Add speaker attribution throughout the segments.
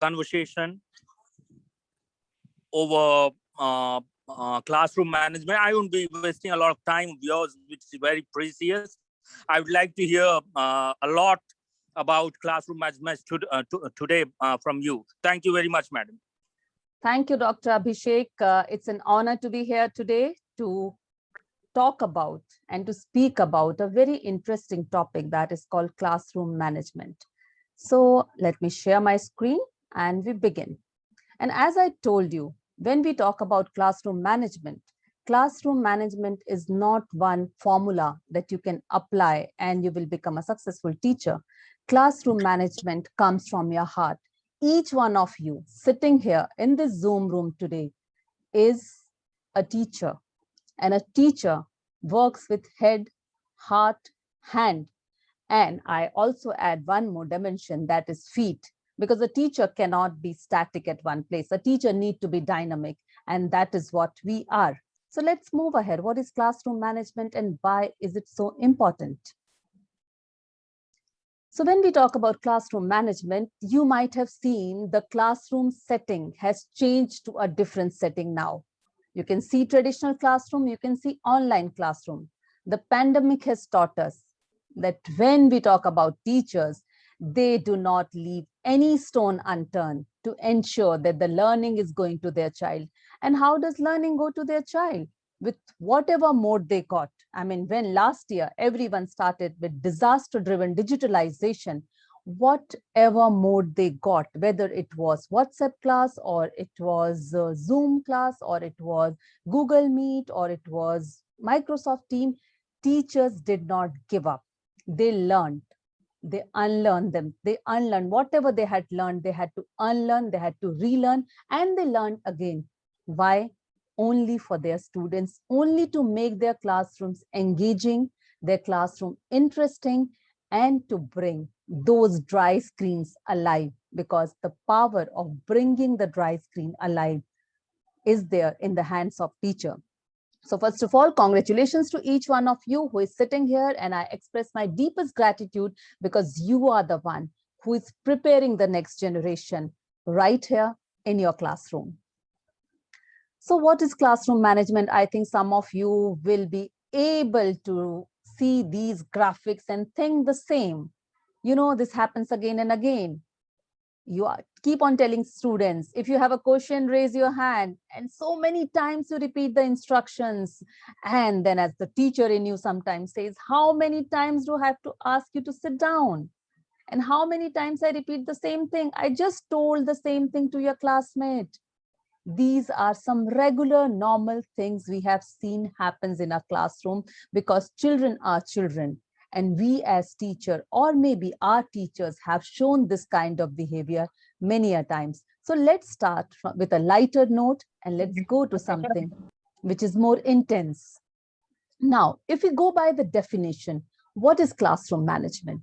Speaker 1: conversation over classroom management. I won't be wasting a lot of time of yours, which is very precious. I would like to hear a lot about classroom management today from you. Thank you very much, madam.
Speaker 2: Thank you, Dr. Abhishek. It's an honor to be here today to talk about and to speak about a very interesting topic that is called classroom management. So let me share my screen and we begin. And as I told you, when we talk about classroom management is not one formula that you can apply and you will become a successful teacher. Classroom management comes from your heart. Each one of you sitting here in this Zoom room today is a teacher, and a teacher works with head, heart, hand. And I also add one more dimension, that is feet, because a teacher cannot be static at one place. A teacher needs to be dynamic, and that is what we are. So let's move ahead. What is classroom management and why is it so important? So when we talk about classroom management, you might have seen the classroom setting has changed to a different setting now. You can see traditional classroom, you can see online classroom. The pandemic has taught us that when we talk about teachers, they do not leave any stone unturned to ensure that the learning is going to their child. And how does learning go to their child? With whatever mode they got. I mean, when last year everyone started with disaster-driven digitalization, whatever mode they got, whether it was WhatsApp class or it was Zoom class or it was Google Meet or it was Microsoft Team, teachers did not give up. They learned. They unlearned them. They unlearned whatever they had learned. They had to unlearn, they had to relearn, and they learned again. Why? Only for their students, only to make their classrooms engaging, their classroom interesting, and to bring those dry screens alive, because the power of bringing the dry screen alive is there in the hands of teacher. So first of all, congratulations to each one of you who is sitting here, and I express my deepest gratitude because you are the one who is preparing the next generation right here in your classroom. So what is classroom management? I think some of you will be able to see these graphics and think the same. You know, this happens again and again. You keep on telling students, if you have a question, raise your hand. And so many times you repeat the instructions. And then as the teacher in you sometimes says, how many times do I have to ask you to sit down? And how many times I repeat the same thing? I just told the same thing to your classmate. These are some regular, normal things we have seen happens in our classroom because children are children. And we as teacher, or maybe our teachers, have shown this kind of behavior many a times. So let's start with a lighter note and let's go to something which is more intense. Now, if we go by the definition, what is classroom management?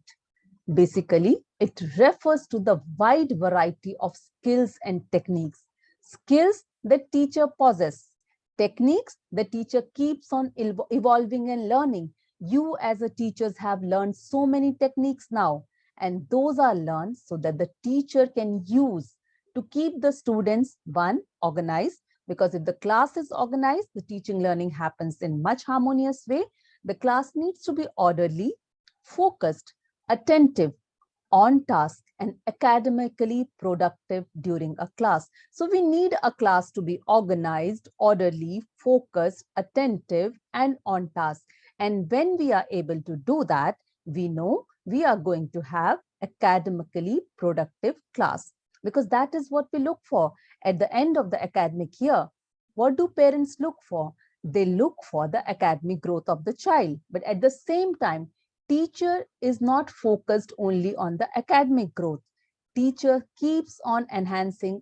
Speaker 2: Basically, it refers to the wide variety of skills and techniques. Skills that teacher possess, techniques the teacher keeps on evolving and learning. You as a teachers have learned so many techniques now, and those are learned so that the teacher can use to keep the students, one, organized, because if the class is organized, the teaching learning happens in much harmonious way. The class needs to be orderly, focused, attentive, on task, and academically productive during a class. So we need a class to be organized, orderly, focused, attentive, and on task. And when we are able to do that, we know we are going to have academically productive class, because that is what we look for at the end of the academic year. What do parents look for? They look for the academic growth of the child, but at the same time, teacher is not focused only on the academic growth. Teacher keeps on enhancing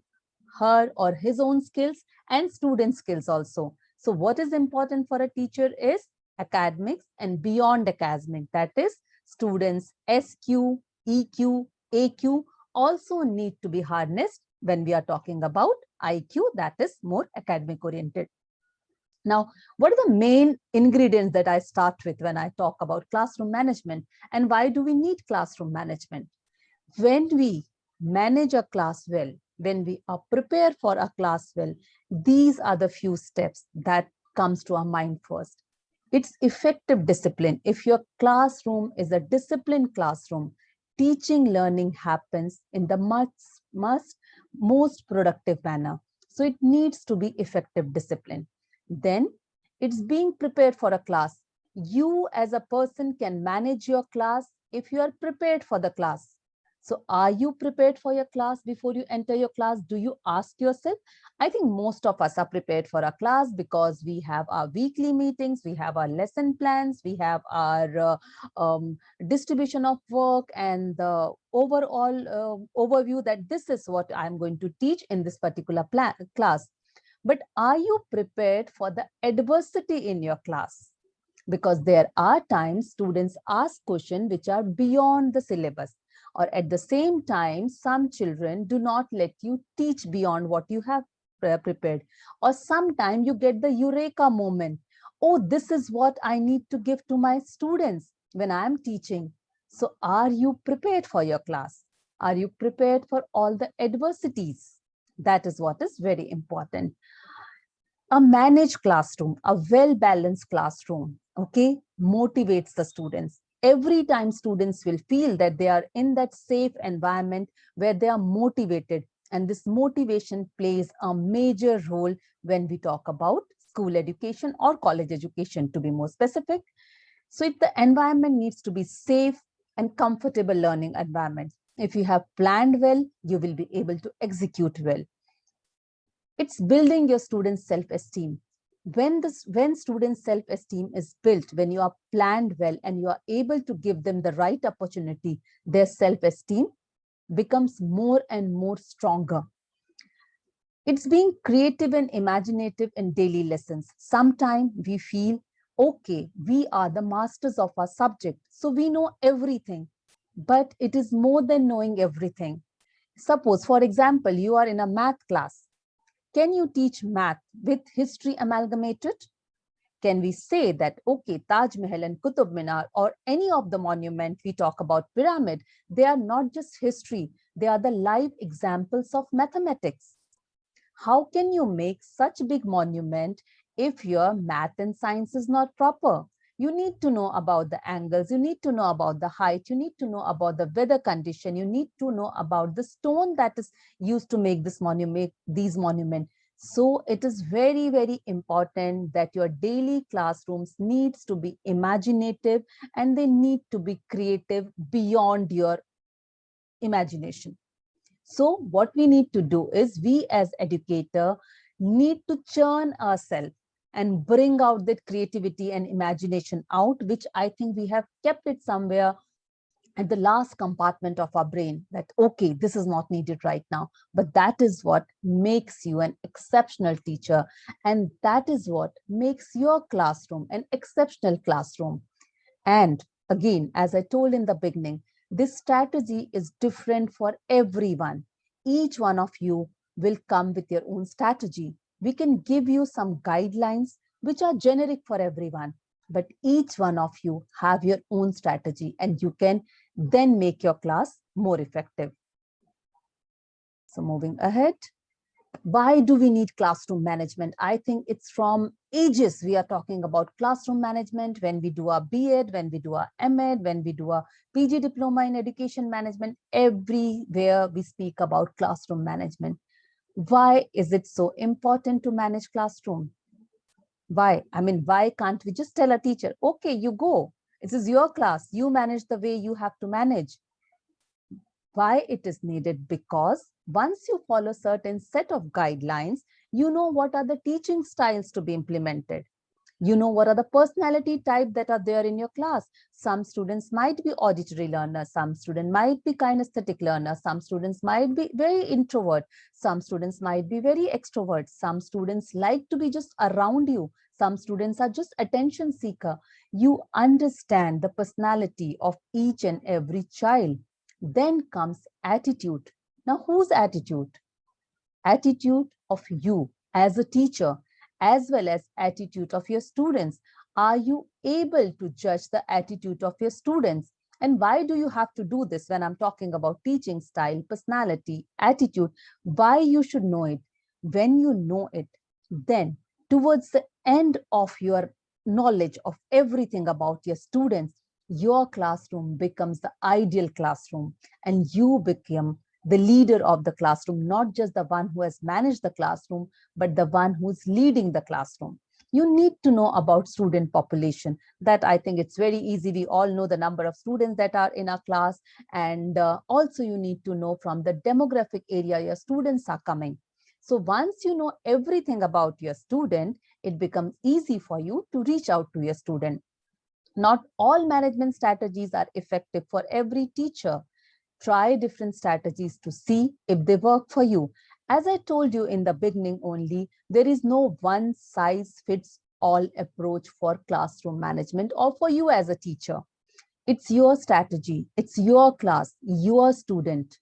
Speaker 2: her or his own skills and student skills also. So what is important for a teacher is academics and beyond academic. That is, students SQ, EQ, AQ also need to be harnessed when we are talking about IQ, that is more academic oriented. Now, what are the main ingredients that I start with when I talk about classroom management, and why do we need classroom management? When we manage a class well, when we are prepared for a class well, these are the few steps that comes to our mind first. It's effective discipline. If your classroom is a disciplined classroom, teaching learning happens in the most productive manner. So it needs to be effective discipline. Then it's being prepared for a class. You as a person can manage your class if you are prepared for the class. So are you prepared for your class before you enter your class? Do you ask yourself? I think most of us are prepared for a class because we have our weekly meetings, we have our lesson plans, we have our distribution of work and the overall overview that this is what I'm going to teach in this particular class. But are you prepared for the adversity in your class? Because there are times students ask questions which are beyond the syllabus, or at the same time, some children do not let you teach beyond what you have prepared. Or sometimes you get the eureka moment. Oh, this is what I need to give to my students when I am teaching. So are you prepared for your class? Are you prepared for all the adversities? That is what is very important. A managed classroom, a well-balanced classroom, okay, motivates the students. Every time students will feel that they are in that safe environment where they are motivated. And this motivation plays a major role when we talk about school education or college education, to be more specific. So if the environment needs to be safe and comfortable learning environment, if you have planned well, you will be able to execute well. It's building your students' self-esteem. When students' self-esteem is built, when you are planned well and you are able to give them the right opportunity, their self-esteem becomes more and more stronger. It's being creative and imaginative in daily lessons. Sometimes we feel, okay, we are the masters of our subject, so we know everything. But it is more than knowing everything. Suppose, for example, you are in a math class. Can you teach math with history amalgamated? Can we say that, okay, Taj Mahal and Qutub Minar or any of the monument we talk about pyramid, they are not just history, they are the live examples of mathematics. How can you make such big monument if your math and science is not proper? You need to know about the angles, you need to know about the height, you need to know about the weather condition, you need to know about the stone that is used to make this monument, these monuments. So it is very, very important that your daily classrooms needs to be imaginative and they need to be creative beyond your imagination. So what we need to do is we as educator need to churn ourselves and bring out that creativity and imagination out, which I think we have kept it somewhere at the last compartment of our brain that, okay, this is not needed right now. But that is what makes you an exceptional teacher. And that is what makes your classroom an exceptional classroom. And again, as I told in the beginning, this strategy is different for everyone. Each one of you will come with your own strategy. We can give you some guidelines which are generic for everyone, but each one of you have your own strategy and you can then make your class more effective. So moving ahead. Why do we need classroom management? I think it's from ages we are talking about classroom management. When we do our B.Ed, when we do our M.Ed, when we do our PG diploma in education management, everywhere we speak about classroom management. Why is it so important to manage classroom? Why? I mean, why can't we just tell a teacher, okay, you go. This is your class. You manage the way you have to manage. Why it is needed? Because once you follow certain set of guidelines, you know what are the teaching styles to be implemented. You know what are the personality type that are there in your class. Some students might be auditory learners, some students might be kinesthetic learners, some students might be very introvert, some students might be very extrovert, some students like to be just around you, some students are just attention seeker. You understand the personality of each and every child. Then comes attitude. Now, whose attitude? Attitude of you as a teacher, as well as attitude of your students. Are you able to judge the attitude of your students? And why do you have to do this when I'm talking about teaching style, personality, attitude? Why you should know it? When you know it, then towards the end of your knowledge of everything about your students, your classroom becomes the ideal classroom, and you become the leader of the classroom, not just the one who has managed the classroom, but the one who's leading the classroom. You need to know about student population. That I think it's very easy. We all know the number of students that are in our class. And also you need to know from the demographic area your students are coming. So once you know everything about your student, it becomes easy for you to reach out to your student. Not all management strategies are effective for every teacher. Try different strategies to see if they work for you. As I told you in the beginning only, there is no one size fits all approach for classroom management or for you as a teacher. It's your strategy, it's your class, your student,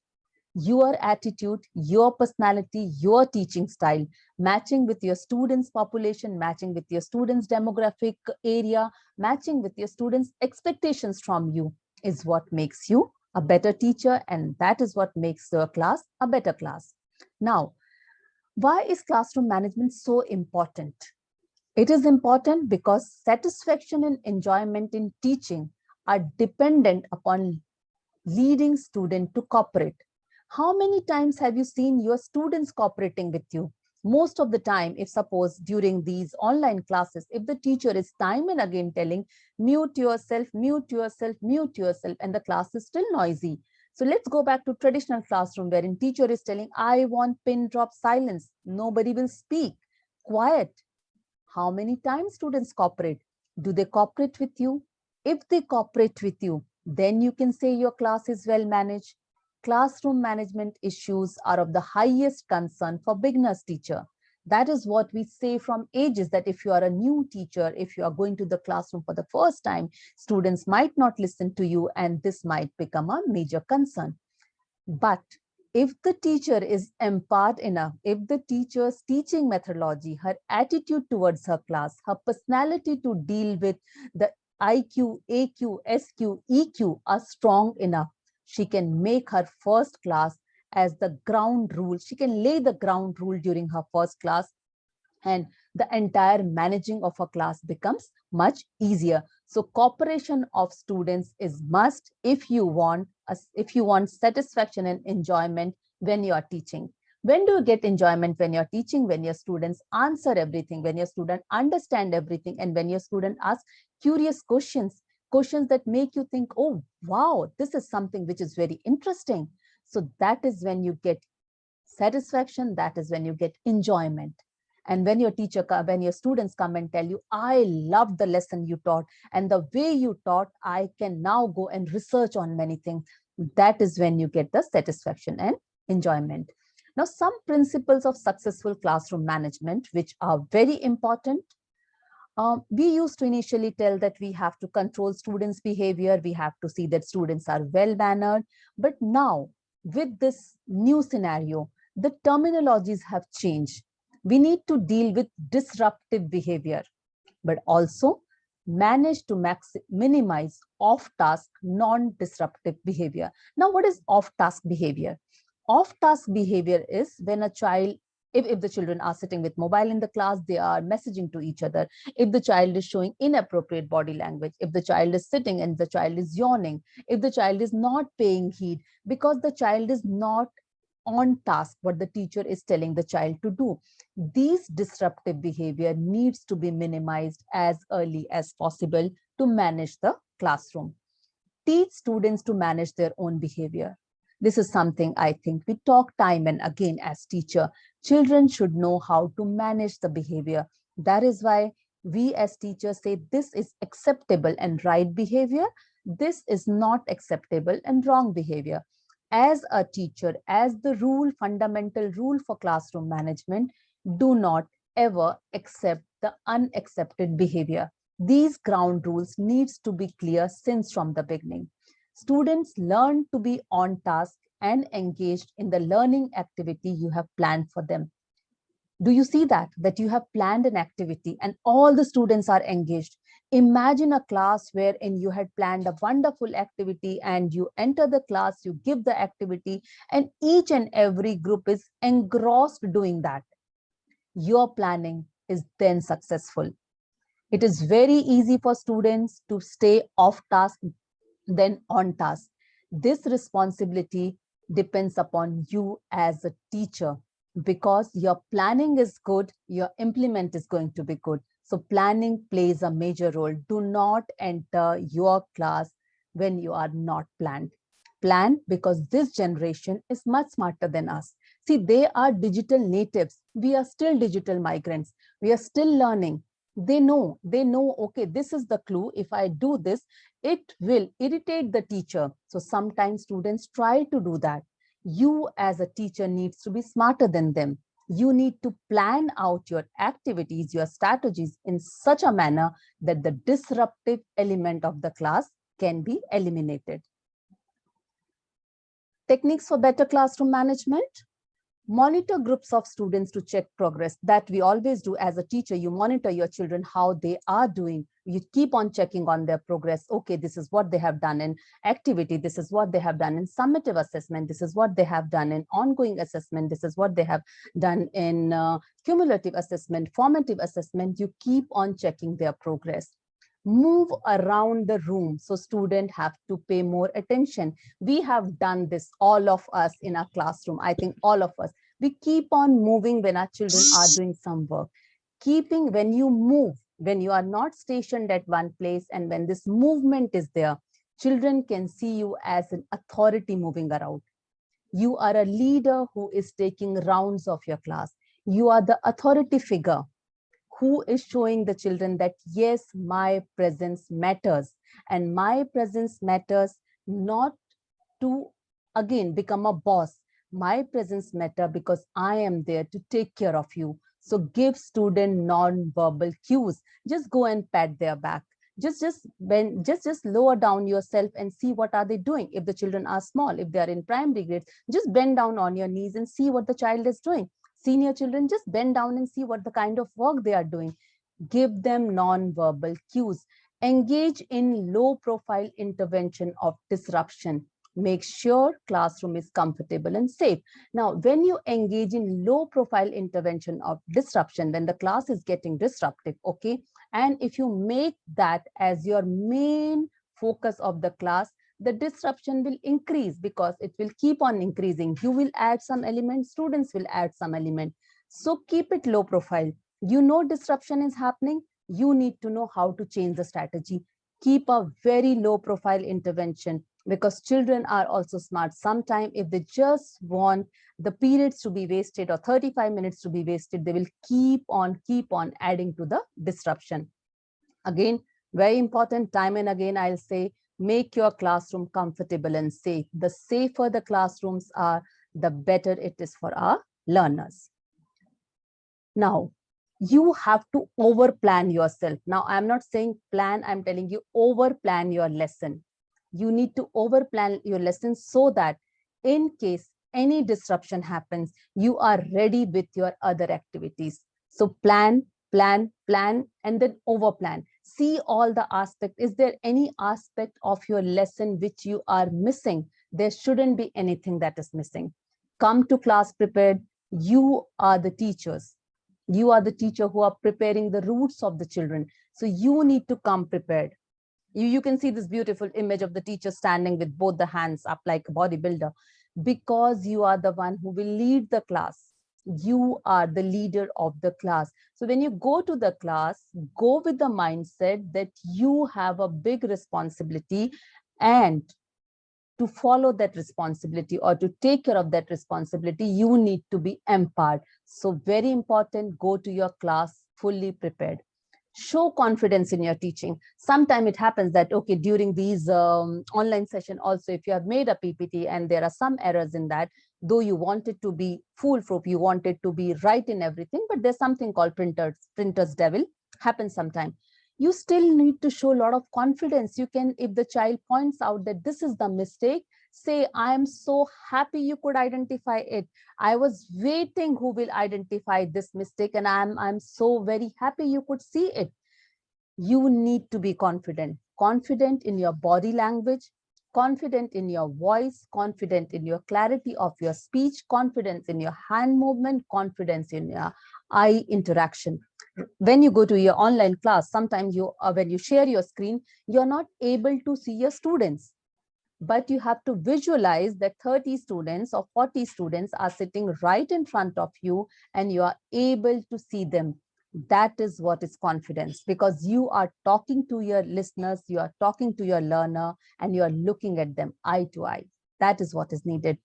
Speaker 2: your attitude, your personality, your teaching style, matching with your students' population, matching with your students' demographic area, matching with your students' expectations from you is what makes you a better teacher, and that is what makes your class a better class. Now, why is classroom management so important? It is important because satisfaction and enjoyment in teaching are dependent upon leading student to cooperate. How many times have you seen your students cooperating with you? Most of the time, if suppose during these online classes, if the teacher is time and again telling, mute yourself, mute yourself, mute yourself, and the class is still noisy. So let's go back to traditional classroom wherein teacher is telling, I want pin drop silence. Nobody will speak. Quiet. How many times students cooperate? Do they cooperate with you? If they cooperate with you, then you can say your class is well managed. Classroom management issues are of the highest concern for beginners teacher. That is what we say from ages, that if you are a new teacher, if you are going to the classroom for the first time, students might not listen to you and this might become a major concern. But if the teacher is empowered enough, if the teacher's teaching methodology, her attitude towards her class, her personality to deal with the IQ, AQ, SQ, EQ are strong enough, she can make her first class as the ground rule. She can lay the ground rule during her first class, and the entire managing of a class becomes much easier. So cooperation of students is must if you want satisfaction and enjoyment when you are teaching. When do you get enjoyment when you're teaching? When your students answer everything, when your student understand everything, and when your student asks curious questions, questions that make you think, oh, wow, this is something which is very interesting. So that is when you get satisfaction, that is when you get enjoyment. And when when your students come and tell you, I love the lesson you taught, and the way you taught, I can now go and research on many things. That is when you get the satisfaction and enjoyment. Now, some principles of successful classroom management, which are very important. We used to initially tell that we have to control students' behavior. We have to see that students are well-mannered. But now, with this new scenario, the terminologies have changed. We need to deal with disruptive behavior, but also manage to minimize off-task, non-disruptive behavior. Now, what is off-task behavior? Off-task behavior is when a child, if the children are sitting with mobile in the class, they are messaging to each other. If the child is showing inappropriate body language, if the child is sitting and the child is yawning, if the child is not paying heed because the child is not on task, what the teacher is telling the child to do. These disruptive behavior needs to be minimized as early as possible to manage the classroom. Teach students to manage their own behavior. This is something I think we talk time and again as teacher. Children should know how to manage the behavior. That is why we as teachers say this is acceptable and right behavior. This is not acceptable and wrong behavior. As a teacher, as the fundamental rule for classroom management, do not ever accept the unaccepted behavior. These ground rules needs to be clear since from the beginning. Students learn to be on task and engaged in the learning activity you have planned for them. Do you see that you have planned an activity and all the students are engaged? Imagine a class wherein you had planned a wonderful activity and you enter the class, you give the activity, and each and every group is engrossed doing that. Your planning is then successful. It is very easy for students to stay off task than on task. This responsibility depends upon you as a teacher, because your planning is good, your implement is going to be good. So planning plays a major role. Do not enter your class when you are not planned. Plan, because this generation is much smarter than us. See, they are digital natives. We are still digital migrants. We are still learning. They know, okay, this is the clue. If I do this, it will irritate the teacher. So sometimes students try to do that. You as a teacher needs to be smarter than them. You need to plan out your activities, your strategies in such a manner that the disruptive element of the class can be eliminated. Techniques for better classroom management. Monitor groups of students to check progress. That we always do as a teacher. You monitor your children, how they are doing. You keep on checking on their progress. Okay, this is what they have done in activity. This is what they have done in summative assessment. This is what they have done in ongoing assessment. This is what they have done in cumulative assessment, formative assessment. You keep on checking their progress. Move around the room, so students have to pay more attention. We have done this, all of us in our classroom. I think all of us, we keep on moving when our children are doing some work. When you move, when you are not stationed at one place, and when this movement is there, children can see you as an authority moving around. You are a leader who is taking rounds of your class. You are the authority figure who is showing the children that, yes, my presence matters. And my presence matters not to, again, become a boss. My presence matters because I am there to take care of you. So give student non-verbal cues. Just go and pat their back. Just lower down yourself and see what are they doing. If the children are small, if they are in primary grades, just bend down on your knees and see what the child is doing. Senior children, just bend down and see what the kind of work they are doing. Give them non-verbal cues. Engage in low profile intervention of disruption. Make sure classroom is comfortable and safe. Now, when you engage in low profile intervention of disruption, when the class is getting disruptive, okay, and if you make that as your main focus of the class, the disruption will increase, because it will keep on increasing. You will add some element, students will add some element. So keep it low profile. You know disruption is happening. You need to know how to change the strategy. Keep a very low profile intervention, because children are also smart. Sometimes if they just want the periods to be wasted or 35 minutes to be wasted, they will keep on adding to the disruption. Again, very important, time and again, I'll say, make your classroom comfortable and safe. The safer the classrooms are, the better it is for our learners. Now, you have to over plan yourself. Now, I'm not saying plan, I'm telling you over plan your lesson. You need to over plan your lesson so that in case any disruption happens, you are ready with your other activities. So plan, and then over plan. See all the aspects. Is there any aspect of your lesson which you are missing? There shouldn't be anything that is missing. Come to class prepared. You are the teachers. You are the teacher who are preparing the roots of the children. So you need to come prepared. You can see this beautiful image of the teacher standing with both the hands up like a bodybuilder, because you are the one who will lead the class. You are the leader of the class. So when you go to the class, go with the mindset that you have a big responsibility, and to follow that responsibility or to take care of that responsibility, you need to be empowered. So very important, go to your class fully prepared. Show confidence in your teaching. Sometimes it happens that, okay, during these online session also, if you have made a PPT and there are some errors in that, though you want it to be foolproof, you want it to be right in everything, but there's something called printer's devil, happens sometime. You still need to show a lot of confidence. You can, if the child points out that this is the mistake, Say, I am so happy you could identify it. I was waiting who will identify this mistake, and I'm so very happy you could see it. You need to be confident in your body language, confident in your voice, confident in your clarity of your speech, confidence in your hand movement, confidence in your eye interaction. When you go to your online class, sometimes when you share your screen, you're not able to see your students, but you have to visualize that 30 students or 40 students are sitting right in front of you and you are able to see them. That is what is confidence, because you are talking to your listeners, you are talking to your learner, and you are looking at them eye to eye. That is what is needed.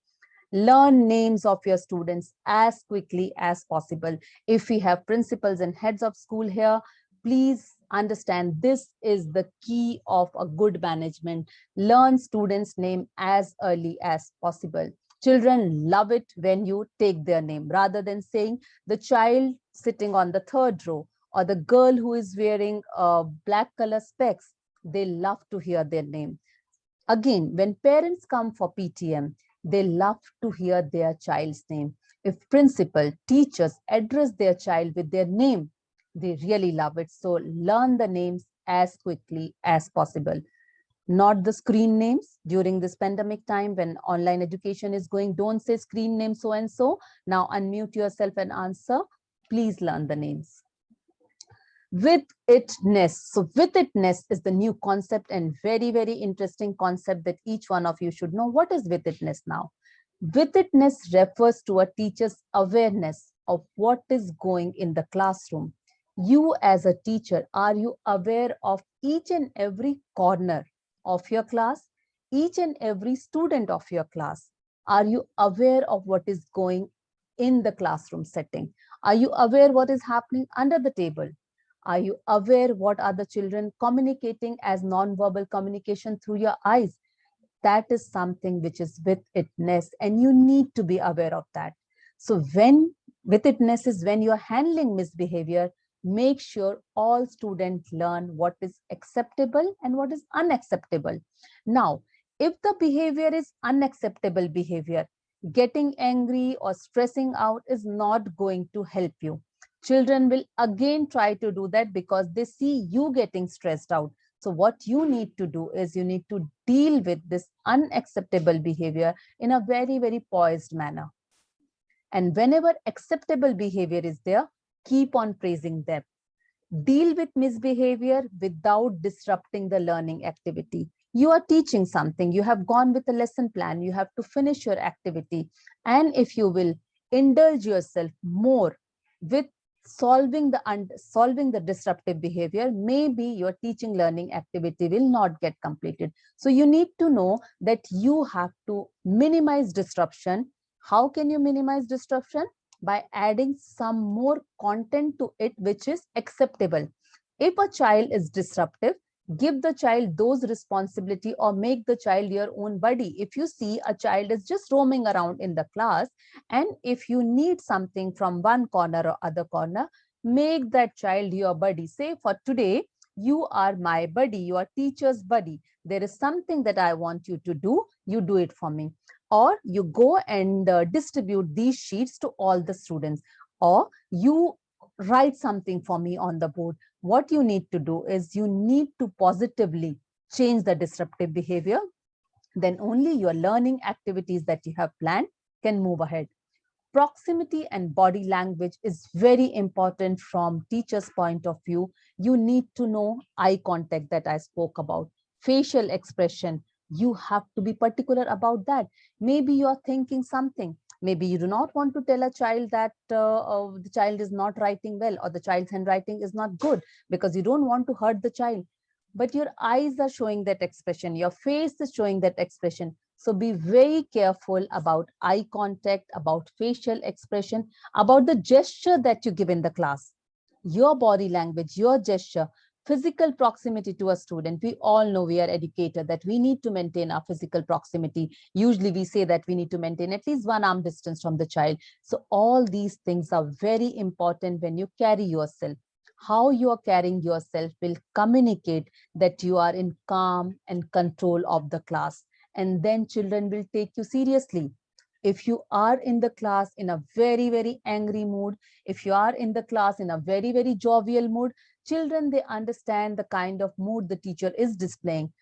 Speaker 2: Learn names of your students as quickly as possible. If we have principals and heads of school here, please understand this is the key of a good management. Learn students' name as early as possible. Children love it when you take their name rather than saying the child sitting on the third row or the girl who is wearing black color specs. They love to hear their name. Again, when parents come for PTM, they love to hear their child's name. If principal, teachers address their child with their name, they really love it. So learn the names as quickly as possible. Not the screen names during this pandemic time when online education is going. Don't say screen name so and so. Now unmute yourself and answer. Please learn the names. With itness. So with itness is the new concept and very, very interesting concept that each one of you should know. What is with itness now? With itness refers to a teacher's awareness of what is going in the classroom. You as a teacher, are you aware of each and every corner of your class, each and every student of your class? Are you aware of what is going in the classroom setting? Are you aware what is happening under the table? Are you aware what are the children communicating as non-verbal communication through your eyes? That is something which is with itness, and you need to be aware of that. So when with itness is when you're handling misbehavior, make sure all students learn what is acceptable and what is unacceptable. Now, if the behavior is unacceptable behavior, getting angry or stressing out is not going to help you. Children will again try to do that because they see you getting stressed out. So what you need to do is you need to deal with this unacceptable behavior in a very, very poised manner. And whenever acceptable behavior is there, keep on praising them. Deal with misbehavior without disrupting the learning activity. You are teaching something, you have gone with a lesson plan, you have to finish your activity. And if you will indulge yourself more with solving the disruptive behavior, maybe your teaching learning activity will not get completed. So you need to know that you have to minimize disruption. How can you minimize disruption? By adding some more content to it which is acceptable. If a child is disruptive, give the child those responsibility or make the child your own buddy. If you see a child is just roaming around in the class, and if you need something from one corner or other corner, make that child your buddy. Say, for today, you are my buddy, you are teacher's buddy. There is something that I want you to do, you do it for me. Or you go and distribute these sheets to all the students, or you write something for me on the board. What you need to do is you need to positively change the disruptive behavior. Then only your learning activities that you have planned can move ahead. Proximity and body language is very important from teacher's point of view. You need to know eye contact that I spoke about, facial expression. You have to be particular about that. Maybe you're thinking something. Maybe you do not want to tell a child that the child is not writing well or the child's handwriting is not good because you don't want to hurt the child. But your eyes are showing that expression, your face is showing that expression. So be very careful about eye contact, about facial expression, about the gesture that you give in the class, your body language, your gesture, physical proximity to a student. We all know, we are educated, that we need to maintain our physical proximity. Usually we say that we need to maintain at least 1 arm distance from the child. So all these things are very important when you carry yourself. How you are carrying yourself will communicate that you are in calm and control of the class. and then children will take you seriously. If you are in the class in a very, very angry mood, if you are in the class in a very, very jovial mood, children, they understand the kind of mood the teacher is displaying.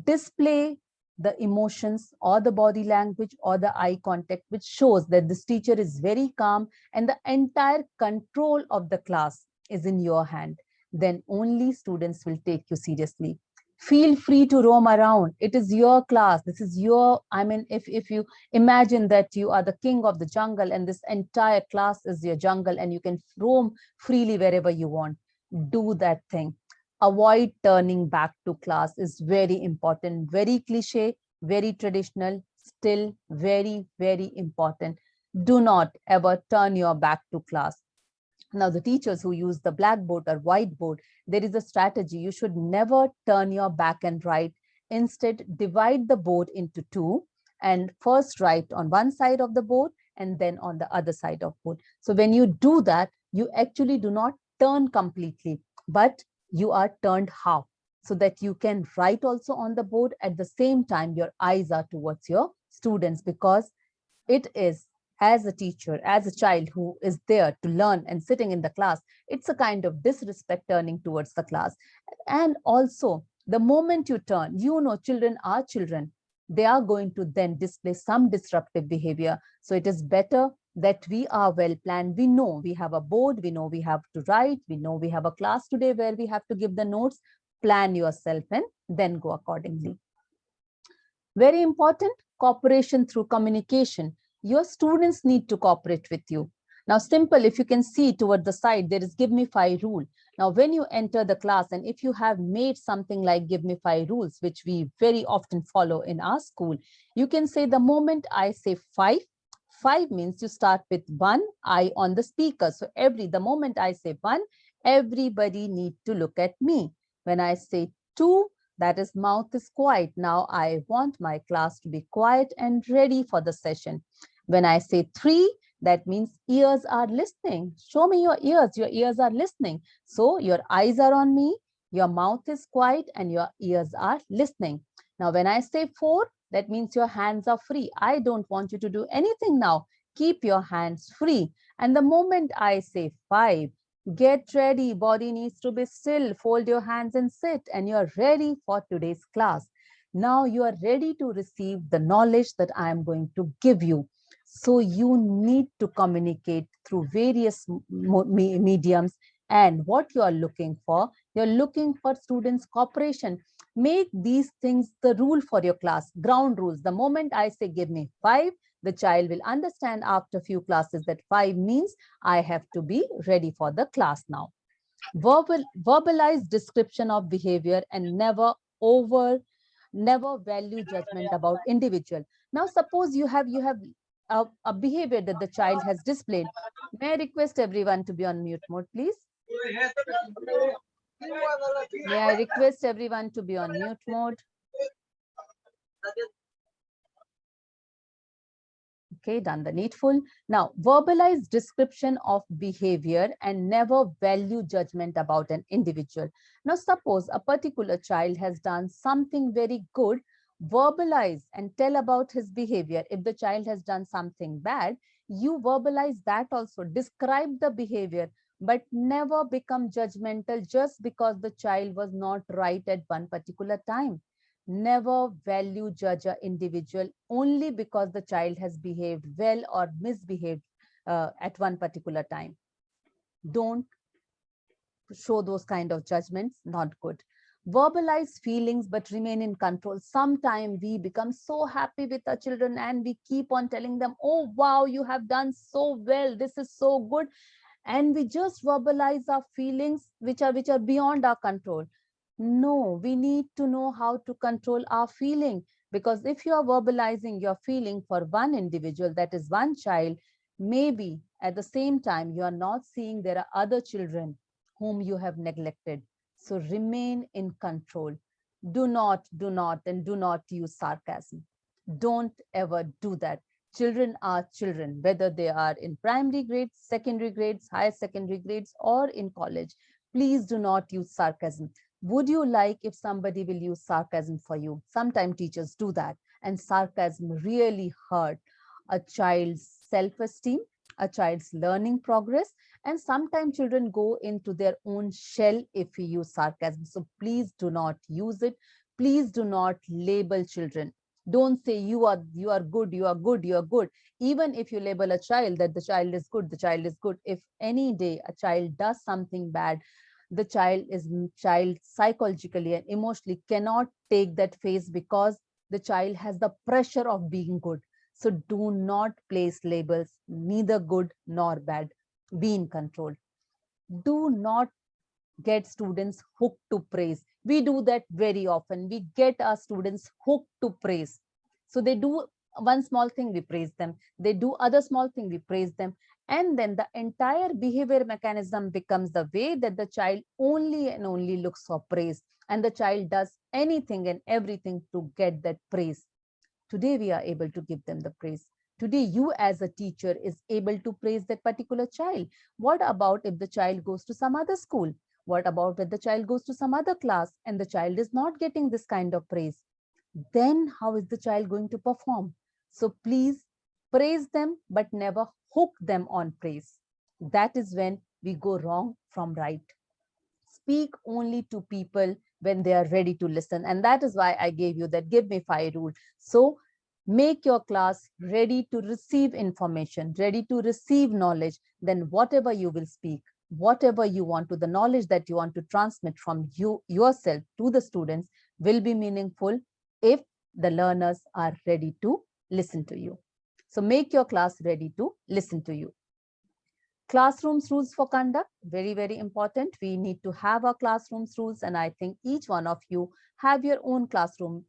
Speaker 2: Display the emotions or the body language or the eye contact, which shows that this teacher is very calm and the entire control of the class is in your hand. Then only students will take you seriously. Feel free to roam around. It is your class. This is your, I mean, if you imagine that you are the king of the jungle and this entire class is your jungle and you can roam freely wherever you want, do that thing. Avoid turning back to class is very important. Very cliche, very traditional, still very, very important. Do not ever turn your back to class. Now, the teachers who use the blackboard or whiteboard, there is a strategy. You should never turn your back and write. Instead, divide the board into two and first write on one side of the board and then on the other side of board. So when you do that, you actually do not turn completely, but you are turned half so that you can write also on the board. At the same time, your eyes are towards your students, because it is, as a teacher, as a child who is there to learn and sitting in the class, it's a kind of disrespect turning towards the class. And also, the moment you turn, you know, children are children. They are going to then display some disruptive behavior. So it is better that we are well planned. We know we have a board, we know we have to write, we know we have a class today where we have to give the notes. Plan yourself and then go accordingly. Very important, cooperation through communication. Your students need to cooperate with you. Now, simple, if you can see toward the side, there is give me 5 rule. Now, when you enter the class and if you have made something like give me 5 rules, which we very often follow in our school, you can say the moment I say 5, 5 means you start with 1 eye on the speaker. So the moment I say 1, everybody need to look at me. When I say 2, that is mouth is quiet. Now I want my class to be quiet and ready for the session. When I say 3, that means ears are listening. Show me your ears are listening. So your eyes are on me, your mouth is quiet and your ears are listening. Now when I say 4, that means your hands are free. I don't want you to do anything now. Keep your hands free. And the moment I say 5, get ready, body needs to be still, fold your hands and sit, and you're ready for today's class. Now you are ready to receive the knowledge that I am going to give you. So you need to communicate through various mediums. And what you are looking for, you're looking for students' cooperation. Make these things the rule for your class, ground rules. The moment I say give me 5, the child will understand after a few classes that 5 means I have to be ready for the class now. Verbalize description of behavior and never value judgment about individual. Now, suppose you have a behavior that the child has displayed. May I request everyone to be on mute mode, please? May I request everyone to be on mute mode? Okay, done the needful. Now, verbalize description of behavior and never value judgment about an individual. Now, suppose a particular child has done something very good, verbalize and tell about his behavior. If the child has done something bad, you verbalize that also, describe the behavior, but never become judgmental just because the child was not right at one particular time. Never value judge an individual only because the child has behaved well or misbehaved at one particular time. Don't show those kind of judgments, not good. Verbalize feelings but remain in control. Sometimes we become so happy with our children and we keep on telling them, oh wow, you have done so well, this is so good, and we just verbalize our feelings which are beyond our control. No, we need to know how to control our feeling, because if you are verbalizing your feeling for one individual, that is one child, maybe at the same time you are not seeing there are other children whom you have neglected. So remain in control. Do not use sarcasm. Don't ever do that. Children are children, whether they are in primary grades, secondary grades, higher secondary grades, or in college. Please do not use sarcasm. Would you like if somebody will use sarcasm for you? Sometimes teachers do that. And sarcasm really hurt a child's self-esteem, a child's learning progress, and sometimes children go into their own shell if we use sarcasm. So please do not use it. Please do not label children. Don't say you are good, you are good, you are good. Even if you label a child that the child is good, the child is good. If any day a child does something bad, the child psychologically and emotionally cannot take that phase because the child has the pressure of being good. So do not place labels, neither good nor bad. Be in control. Do not get students hooked to praise. We do that very often. We get our students hooked to praise. So they do one small thing, we praise them. They do other small thing, we praise them. And then the entire behavior mechanism becomes the way that the child only and only looks for praise. And the child does anything and everything to get that praise. Today we are able to give them the praise. Today you as a teacher is able to praise that particular child. What about if the child goes to some other school? What about if the child goes to some other class and the child is not getting this kind of praise? Then how is the child going to perform? So please praise them, but never hook them on praise. That is when we go wrong from right. Speak only to people when they are ready to listen. And that is why I gave you that give me five rule. So make your class ready to receive information, ready to receive knowledge. Then whatever you will speak, whatever you want to, the knowledge that you want to transmit from you yourself to the students will be meaningful if the learners are ready to listen to you. So make your class ready to listen to you. Classrooms rules for conduct, very, very important. We need to have our classrooms rules, and I think each one of you have your own classroom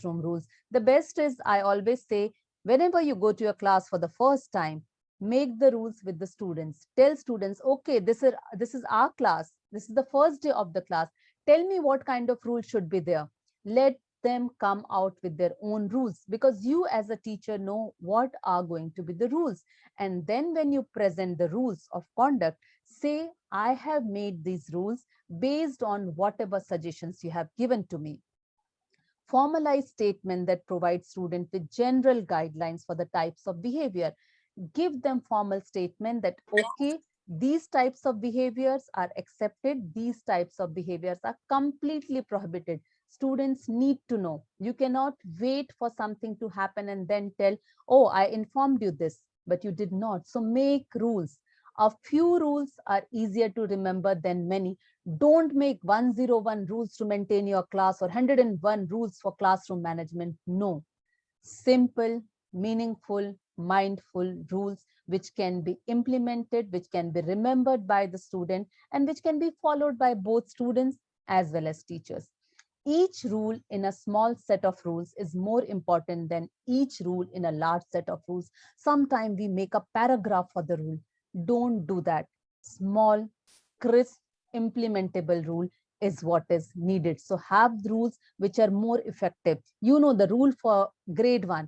Speaker 2: rules. The best is, I always say, whenever you go to your class for the first time, make the rules with the students. Tell students, okay, this is our class. This is the first day of the class. Tell me what kind of rules should be there. Let them come out with their own rules, because you as a teacher know what are going to be the rules. And then when you present the rules of conduct, say, I have made these rules based on whatever suggestions you have given to me. Formalize statement that provides student with general guidelines for the types of behavior. Give them formal statement that, okay, these types of behaviors are accepted, these types of behaviors are completely prohibited. Students need to know. You cannot wait for something to happen and then tell, oh, I informed you this, but you did not. So make rules. A few rules are easier to remember than many. Don't make 101 rules to maintain your class or 101 rules for classroom management. No. Simple, meaningful, mindful rules which can be implemented, which can be remembered by the student, and which can be followed by both students as well as teachers. Each rule in a small set of rules is more important than each rule in a large set of rules. Sometimes we make a paragraph for the rule. Don't do that. Small, crisp, implementable rule is what is needed. So have rules which are more effective. You know, the rule for grade 1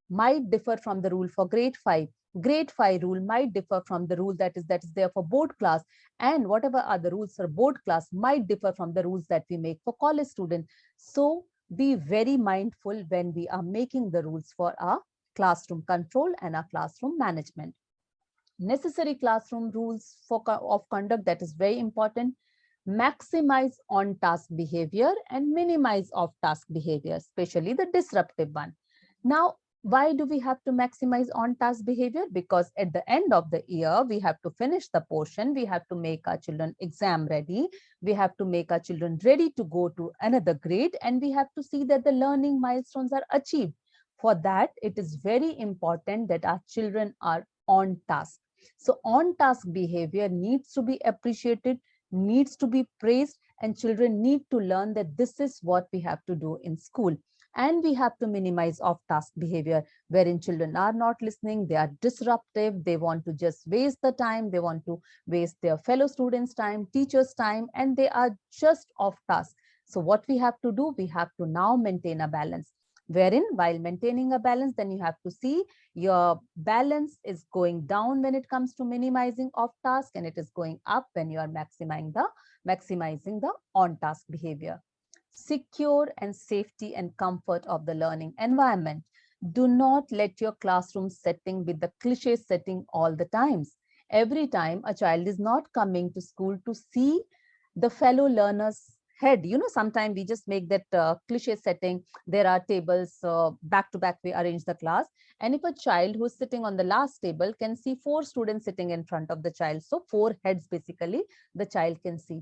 Speaker 2: might differ from the rule for grade 5. Grade 5 rule might differ from the rule that is there for board class, and whatever are the rules for board class might differ from the rules that we make for college students. So be very mindful when we are making the rules for our classroom control and our classroom management. Necessary classroom rules of conduct, that is very important. Maximize on-task behavior and minimize off-task behavior, especially the disruptive one. Now, why do we have to maximize on-task behavior? Because at the end of the year, we have to finish the portion. We have to make our children exam ready. We have to make our children ready to go to another grade. And we have to see that the learning milestones are achieved. For that, it is very important that our children are on task. So on-task behavior needs to be appreciated, needs to be praised, and children need to learn that this is what we have to do in school. And we have to minimize off-task behavior, wherein children are not listening, they are disruptive, they want to just waste the time, they want to waste their fellow students' time, teachers' time, and they are just off task. So what we have to do, we have to now maintain a balance, wherein while maintaining a balance, then you have to see your balance is going down when it comes to minimizing off task, and it is going up when you are maximizing the on task behavior. Secure and safety and comfort of the learning environment. Do not let your classroom setting be the cliche setting all the times. Every time a child is not coming to school to see the fellow learner's head, sometimes we just make that cliche setting. There are tables back to back, we arrange the class. And if a child who's sitting on the last table can see four students sitting in front of the child, so four heads basically, the child can see.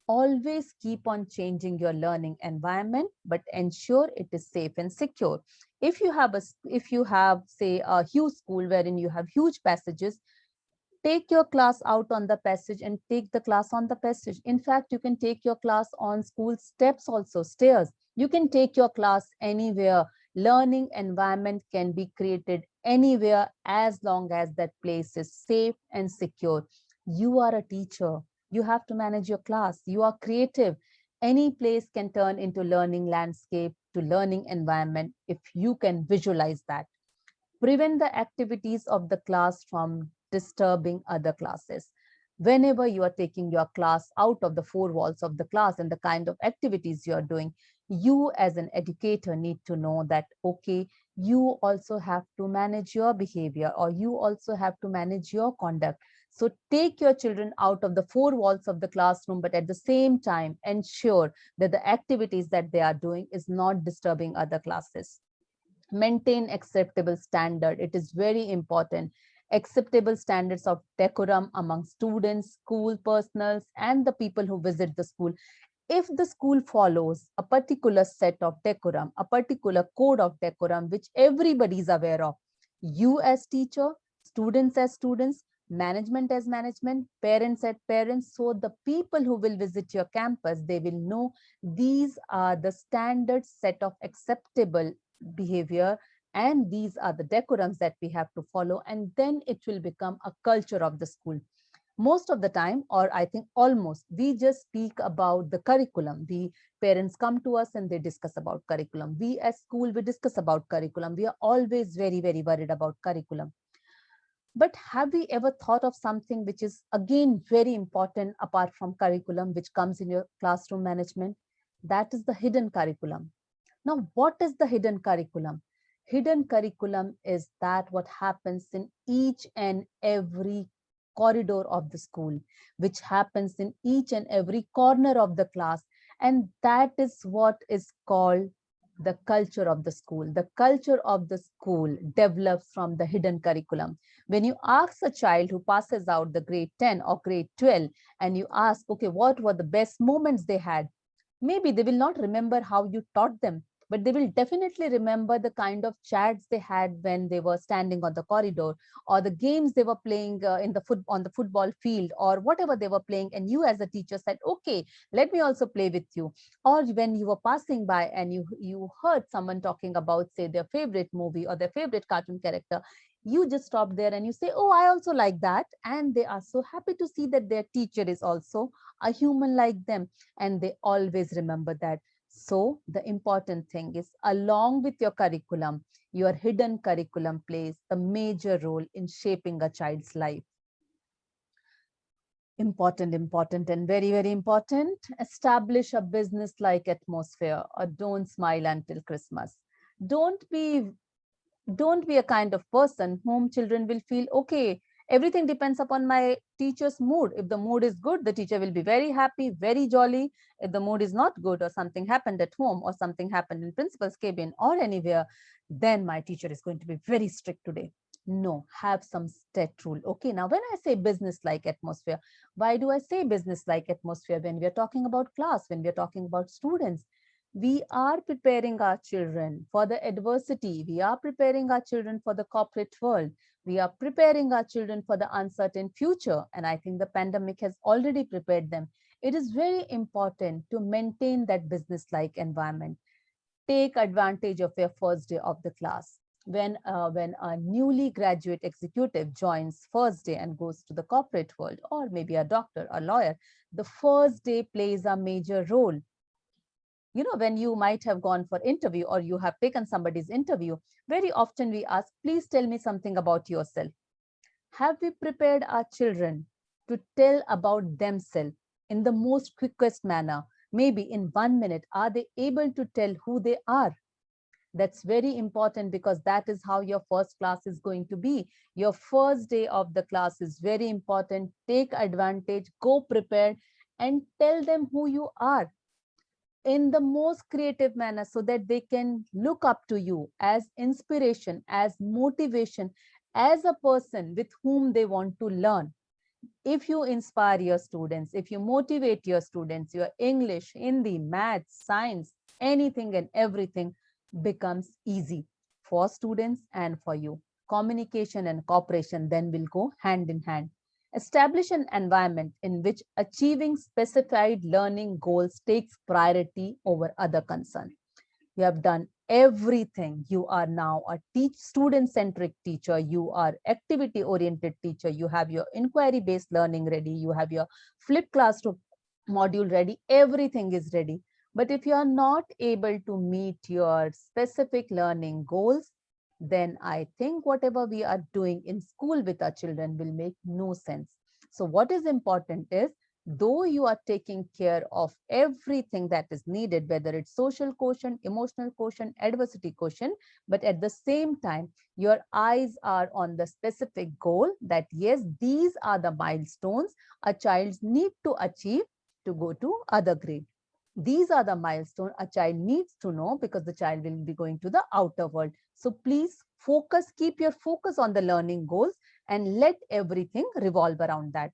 Speaker 2: Always keep on changing your learning environment, but ensure it is safe and secure. If you have say a huge school wherein you have huge passages, take your class out on the passage and take the class on the passage. In fact, you can take your class on school steps also, stairs. You can take your class anywhere. Learning environment can be created anywhere as long as that place is safe and secure. You are a teacher. You have to manage your class. You are creative. Any place can turn into learning landscape to learning environment if you can visualize that. Prevent the activities of the class from disturbing other classes. Whenever you are taking your class out of the four walls of the class and the kind of activities you are doing, you as an educator need to know that, okay, you also have to manage your behavior, or you also have to manage your conduct. So take your children out of the four walls of the classroom, but at the same time, ensure that the activities that they are doing is not disturbing other classes. Maintain acceptable standard. It is very important. Acceptable standards of decorum among students, school personals, and the people who visit the school. If the school follows a particular set of decorum, a particular code of decorum, which everybody is aware of, you as teacher, students as students, management as management, parents as parents, so the people who will visit your campus, they will know these are the standard set of acceptable behavior, and these are the decorums that we have to follow, and then it will become a culture of the school. Most of the time, or I think almost, we just speak about the curriculum. The parents come to us and they discuss about curriculum. We as school, we discuss about curriculum. We are always very, very worried about curriculum. But have we ever thought of something which is again very important apart from curriculum, which comes in your classroom management? That is the hidden curriculum. Now, what is the hidden curriculum? Hidden curriculum is that what happens in each and every corridor of the school, which happens in each and every corner of the class. And that is what is called the culture of the school. The culture of the school develops from the hidden curriculum. When you ask a child who passes out the grade 10 or grade 12, and you ask, okay, what were the best moments they had? Maybe they will not remember how you taught them, but they will definitely remember the kind of chats they had when they were standing on the corridor, or the games they were playing on the football field, or whatever they were playing. And you as a teacher said, okay, let me also play with you. Or when you were passing by and you heard someone talking about, say, their favorite movie or their favorite cartoon character, you just stop there and you say, oh, I also like that. And they are so happy to see that their teacher is also a human like them, and they always remember that. So the important thing is, along with your curriculum, your hidden curriculum plays a major role in shaping a child's life. Important, and very, very important. Establish a business-like atmosphere, or don't smile until Christmas. Don't be don't be a kind of person whom children will feel, okay, everything depends upon my teacher's mood. If the mood is good, the teacher will be very happy, very jolly. If the mood is not good, or something happened at home, or something happened in principal's cabin or anywhere, then my teacher is going to be very strict today. No, have some set rule. Okay, now when I say business-like atmosphere, why do I say business-like atmosphere when we are talking about class, when we are talking about students? We are preparing our children for the adversity. We are preparing our children for the corporate world. We are preparing our children for the uncertain future. And I think the pandemic has already prepared them. It is very important to maintain that business-like environment. Take advantage of your first day of the class. When a newly graduate executive joins first day and goes to the corporate world, or maybe a doctor, a lawyer, the first day plays a major role. When you might have gone for interview, or you have taken somebody's interview, very often we ask, please tell me something about yourself. Have we prepared our children to tell about themselves in the most quickest manner? Maybe in 1 minute, are they able to tell who they are? That's very important, because that is how your first class is going to be. Your first day of the class is very important. Take advantage, go prepared, and tell them who you are in the most creative manner, so that they can look up to you as inspiration, as motivation, as a person with whom they want to learn. If you inspire your students, if you motivate your students, your English, Hindi, maths, science, anything and everything becomes easy for students and for you. Communication and cooperation then will go hand in hand. Establish an environment in which achieving specified learning goals takes priority over other concerns. You have done everything. You are now a student-centric teacher. You are activity-oriented teacher. You have your inquiry-based learning ready. You have your flipped classroom module ready. Everything is ready. But if you are not able to meet your specific learning goals, then I think whatever we are doing in school with our children will make no sense. So what is important is, though you are taking care of everything that is needed, whether it's social quotient, emotional quotient, adversity quotient, but at the same time, your eyes are on the specific goal that yes, these are the milestones a child need to achieve to go to other grade. These are the milestones a child needs to know, because the child will be going to the outer world. So please focus, keep your focus on the learning goals and let everything revolve around that.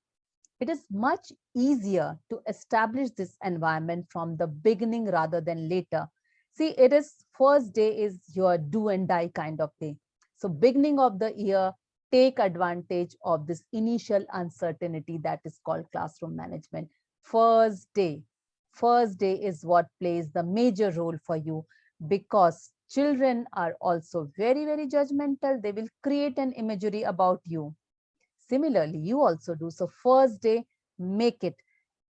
Speaker 2: It is much easier to establish this environment from the beginning rather than later. See, it is first day is your do and die kind of day. So beginning of the year, take advantage of this initial uncertainty that is called classroom management. First day is what plays the major role for you, because children are also very, very judgmental. They will create an imagery about you. Similarly, you also do. So first day, make it,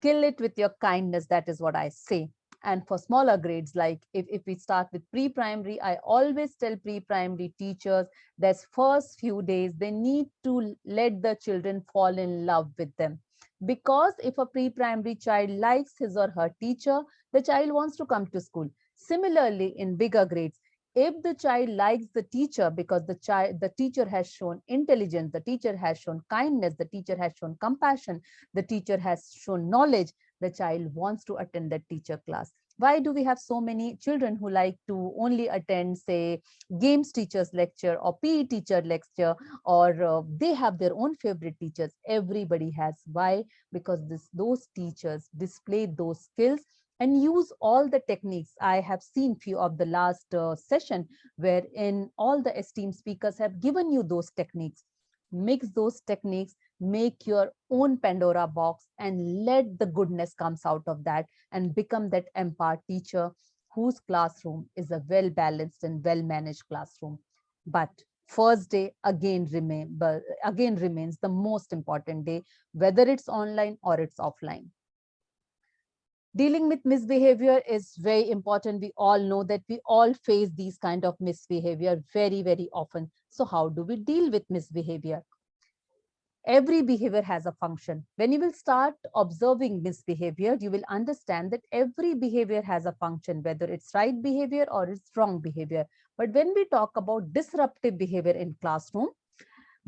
Speaker 2: kill it with your kindness. That is what I say. And for smaller grades, like if we start with pre-primary, I always tell pre-primary teachers that first few days, they need to let the children fall in love with them. Because if a pre-primary child likes his or her teacher, the child wants to come to school. Similarly, in bigger grades, if the child likes the teacher because the teacher has shown intelligence, the teacher has shown kindness, the teacher has shown compassion, the teacher has shown knowledge, the child wants to attend the teacher class. Why do we have so many children who like to only attend, say, games teacher's lecture or PE teacher lecture, or they have their own favorite teachers? Everybody has. Why? Because those teachers display those skills and use all the techniques. I have seen few of the last session wherein all the esteemed speakers have given you those techniques. Mix those techniques, make your own Pandora box, and let the goodness comes out of that and become that empowered teacher whose classroom is a well-balanced and well-managed classroom. But first day again remains the most important day, whether it's online or it's offline. Dealing with misbehavior is very important. We all know that we all face these kind of misbehavior very, very often. So how do we deal with misbehavior? Every behavior has a function. When you will start observing misbehavior, you will understand that every behavior has a function, whether it's right behavior or it's wrong behavior. But when we talk about disruptive behavior in classroom,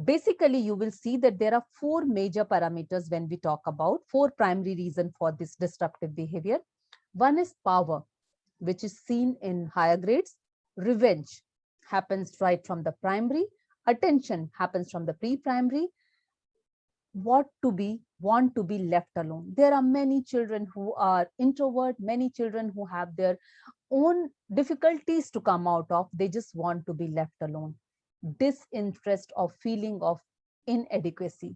Speaker 2: basically, you will see that there are four major parameters when we talk about four primary reasons for this disruptive behavior. One is power, which is seen in higher grades. Revenge happens right from the primary. Attention happens from the pre-primary. Want to be left alone. There are many children who are introvert, many children who have their own difficulties to come out of. They just want to be left alone. Disinterest or feeling of inadequacy.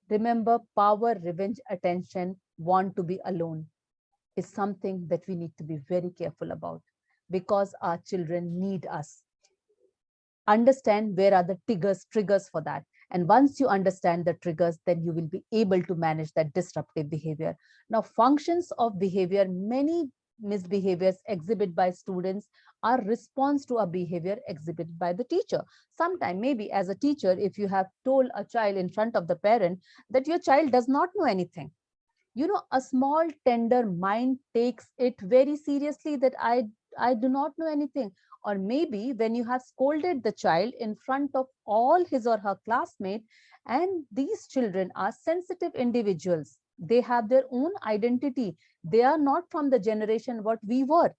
Speaker 2: Remember, power, revenge, attention, want to be alone is something that we need to be very careful about, because our children need us. Understand where are the triggers for that. And once you understand the triggers, then you will be able to manage that disruptive behavior. Now, functions of behavior, many misbehaviors exhibited by students are response to a behavior exhibited by the teacher. Sometime maybe as a teacher, if you have told a child in front of the parent that your child does not know anything, You know, a small tender mind takes it very seriously that I do not know anything. Or maybe when you have scolded the child in front of all his or her classmates, and these children are sensitive individuals, they have their own identity. They are not from the generation what we were.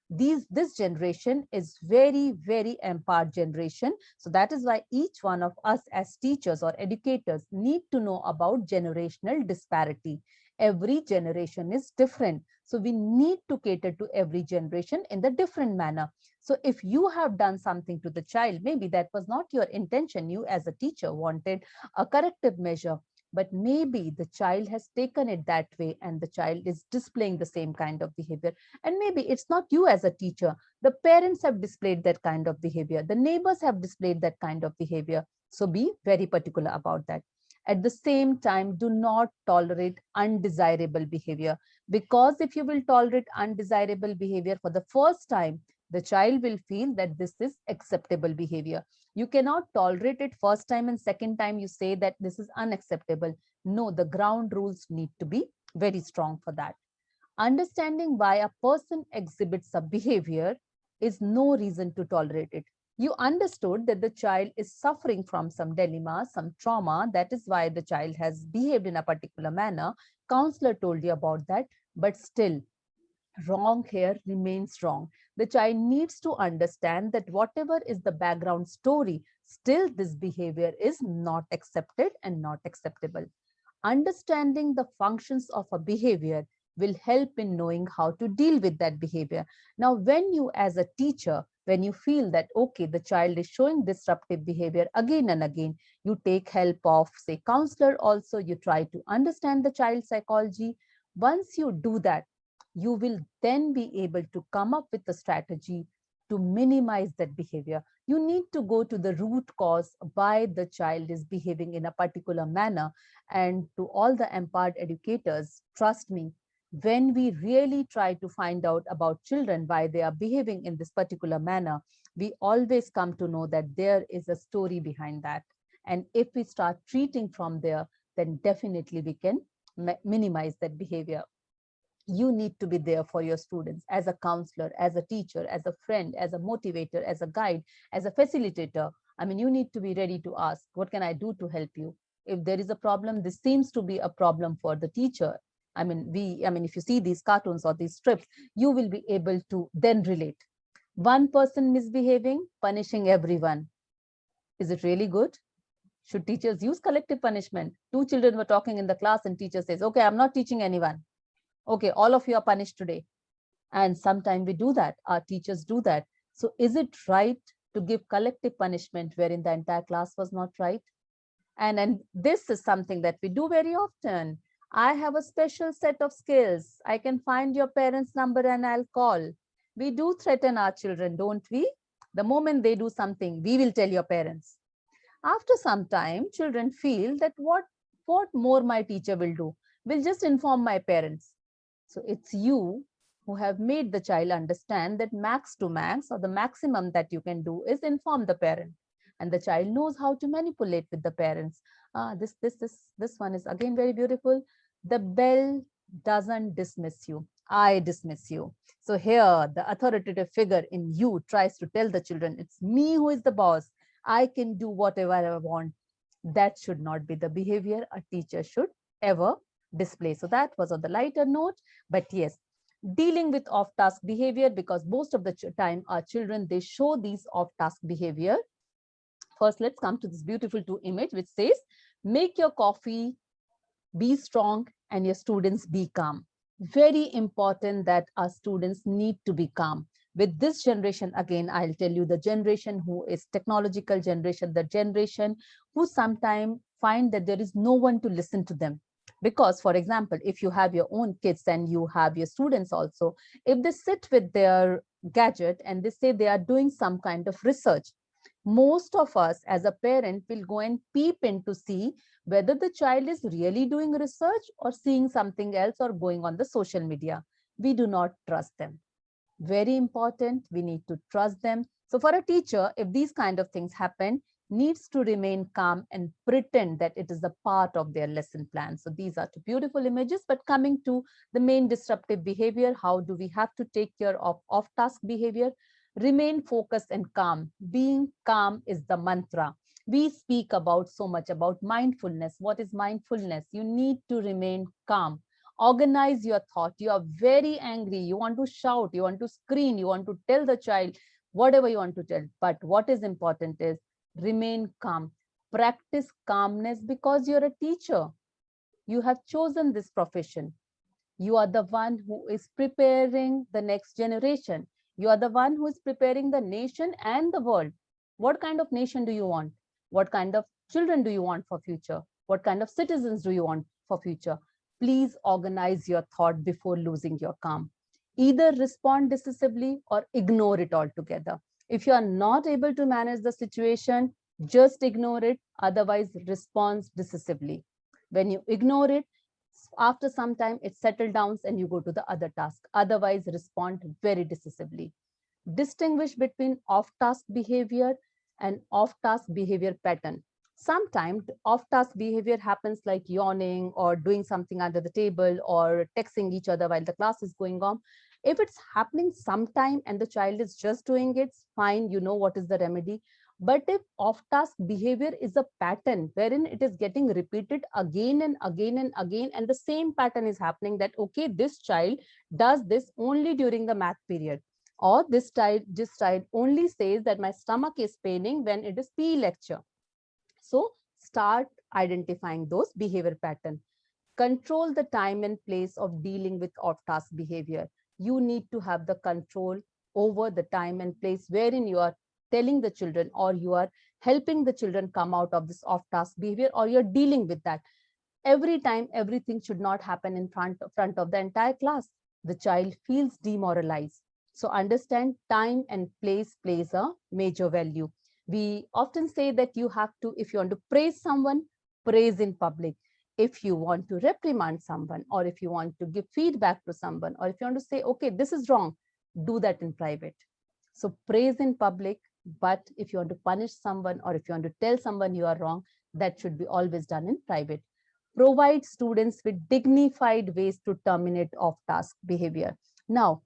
Speaker 2: This generation is very empowered generation. So that is why each one of us as teachers or educators need to know about generational disparity. Every generation is different, so we need to cater to every generation in the different manner. So if you have done something to the child, maybe that was not your intention, you as a teacher wanted a corrective measure, but maybe the child has taken it that way and the child is displaying the same kind of behavior. And maybe it's not you as a teacher. The parents have displayed that kind of behavior. The neighbors have displayed that kind of behavior. So be very particular about that. At the same time, do not tolerate undesirable behavior, because if you will tolerate undesirable behavior for the first time, the child will feel that this is acceptable behavior. You cannot tolerate it first time and second time you say that this is unacceptable. No, the ground rules need to be very strong for that. Understanding why a person exhibits a behavior is no reason to tolerate it. You understood that the child is suffering from some dilemma, some trauma. That is why the child has behaved in a particular manner. Counselor told you about that, but still, wrong here remains wrong. The child needs to understand that whatever is the background story, still this behavior is not accepted and not acceptable. Understanding the functions of a behavior will help in knowing how to deal with that behavior. Now, when you as a teacher, when you feel that, okay, the child is showing disruptive behavior again and again, you take help of, say, counselor also, you try to understand the child's psychology. Once you do that, you will then be able to come up with a strategy to minimize that behavior. You need to go to the root cause why the child is behaving in a particular manner. And to all the empowered educators, trust me, when we really try to find out about children, why they are behaving in this particular manner, we always come to know that there is a story behind that. And if we start treating from there, then definitely we can minimize that behavior. You need to be there for your students as a counselor, as a teacher, as a friend, as a motivator, as a guide, as a facilitator. I mean, you need to be ready to ask, what can I do to help you? If there is a problem, this seems to be a problem for the teacher. I mean, if you see these cartoons or these strips, you will be able to then relate. One person misbehaving, punishing everyone. Is it really good? Should teachers use collective punishment? Two children were talking in the class and teacher says, okay, I'm not teaching anyone. Okay, all of you are punished today. And sometimes we do that. Our teachers do that. So is it right to give collective punishment wherein the entire class was not right? And this is something that we do very often. I have a special set of skills. I can find your parents' number and I'll call. We do threaten our children, don't we? The moment they do something, we will tell your parents. After some time, children feel that what more my teacher will do? Will just inform my parents. So it's you who have made the child understand that max to max, or the maximum that you can do, is inform the parent. And the child knows how to manipulate with the parents. This one is again very beautiful. The bell doesn't dismiss you. I dismiss you. So here, the authoritative figure in you tries to tell the children, it's me who is the boss. I can do whatever I want. That should not be the behavior a teacher should ever display. So that was on the lighter note, but yes, dealing with off-task behavior, because most of the time our children, they show these off-task behavior. First, let's come to this beautiful two image which says, make your coffee, be strong, and your students be calm. Very important that our students need to be calm. With this generation, again, I'll tell you, the generation who is technological generation, the generation who sometimes find that there is no one to listen to them. Because, for example, if you have your own kids and you have your students also, if they sit with their gadget and they say they are doing some kind of research, most of us as a parent will go and peep in to see whether the child is really doing research or seeing something else or going on the social media. We do not trust them. Very important, we need to trust them. So for a teacher, if these kind of things happen, needs to remain calm and pretend that it is a part of their lesson plan. So these are two beautiful images, but coming to the main disruptive behavior, how do we have to take care of off-task behavior? Remain focused and calm. Being calm is the mantra. We speak about so much about mindfulness. What is mindfulness? You need to remain calm. Organize your thought. You are very angry. You want to shout. You want to scream. You want to tell the child whatever you want to tell. But what is important is remain calm. Practice calmness because you're a teacher. You have chosen this profession. You are the one who is preparing the next generation. You are the one who is preparing the nation and the world. What kind of nation do you want? What kind of children do you want for future? What kind of citizens do you want for future? Please organize your thought before losing your calm. Either respond decisively or ignore it altogether. If you are not able to manage the situation, just ignore it. Otherwise, respond decisively. When you ignore it, after some time it settles down and you go to the other task. Otherwise, respond very decisively. Distinguish between off-task behavior and off-task behavior pattern. Sometimes off-task behavior happens like yawning or doing something under the table or texting each other while the class is going on. If it's happening sometime and the child is just doing it, fine, you know what is the remedy. But if off-task behavior is a pattern wherein it is getting repeated again and again and again, and the same pattern is happening that, okay, this child does this only during the math period, or this child only says that my stomach is paining when it is PE lecture. So start identifying those behavior patterns. Control the time and place of dealing with off-task behavior. You need to have the control over the time and place wherein you are telling the children or you are helping the children come out of this off-task behavior, or you're dealing with that. Every time, everything should not happen in front of the entire class. The child feels demoralized. So understand time and place plays a major value. We often say that you have to, if you want to praise someone, praise in public. If you want to reprimand someone, or if you want to give feedback to someone, or if you want to say, okay, this is wrong, do that in private. So praise in public, but if you want to punish someone or if you want to tell someone you are wrong, that should be always done in private. Provide students with dignified ways to terminate off-task behavior. Now,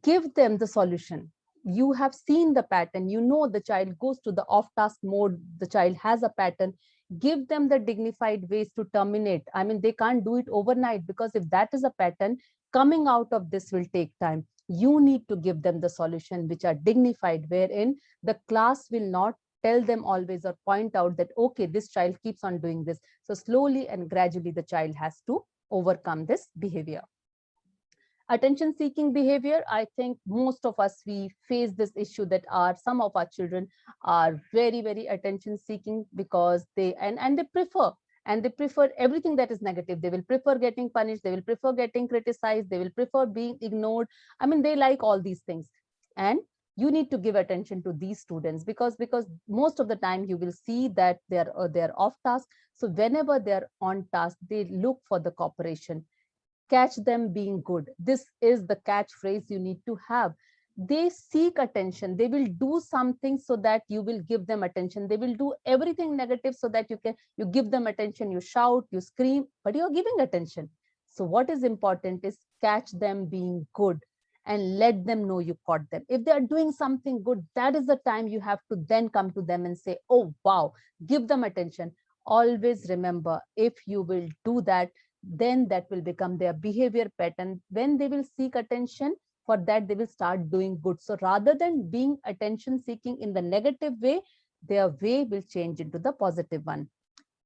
Speaker 2: give them the solution. You have seen the pattern. You know the child goes to the off-task mode. The child has a pattern. Give them the dignified ways to terminate. I mean, they can't do it overnight, because if that is a pattern, coming out of this will take time. You need to give them the solution which are dignified, wherein the class will not tell them always or point out that, okay, this child keeps on doing this. So slowly and gradually the child has to overcome this behavior. Attention seeking behavior, I think most of us, we face this issue that some of our children are very, very attention seeking, because they prefer everything that is negative. They will prefer getting punished, they will prefer getting criticized, they will prefer being ignored. I mean, they like all these things. And you need to give attention to these students, because most of the time you will see that they're off task. So whenever they're on task, they look for the cooperation. Catch them being good. This is the catchphrase you need to have. They seek attention. They will do something so that you will give them attention. They will do everything negative so that you give them attention. You shout, you scream, but you're giving attention. So what is important is catch them being good and let them know you caught them. If they are doing something good, that is the time you have to then come to them and say, oh, wow, give them attention. Always remember, if you will do that, then that will become their behavior pattern. When they will seek attention, for that they will start doing good. So rather than being attention seeking in the negative way, their way will change into the positive one.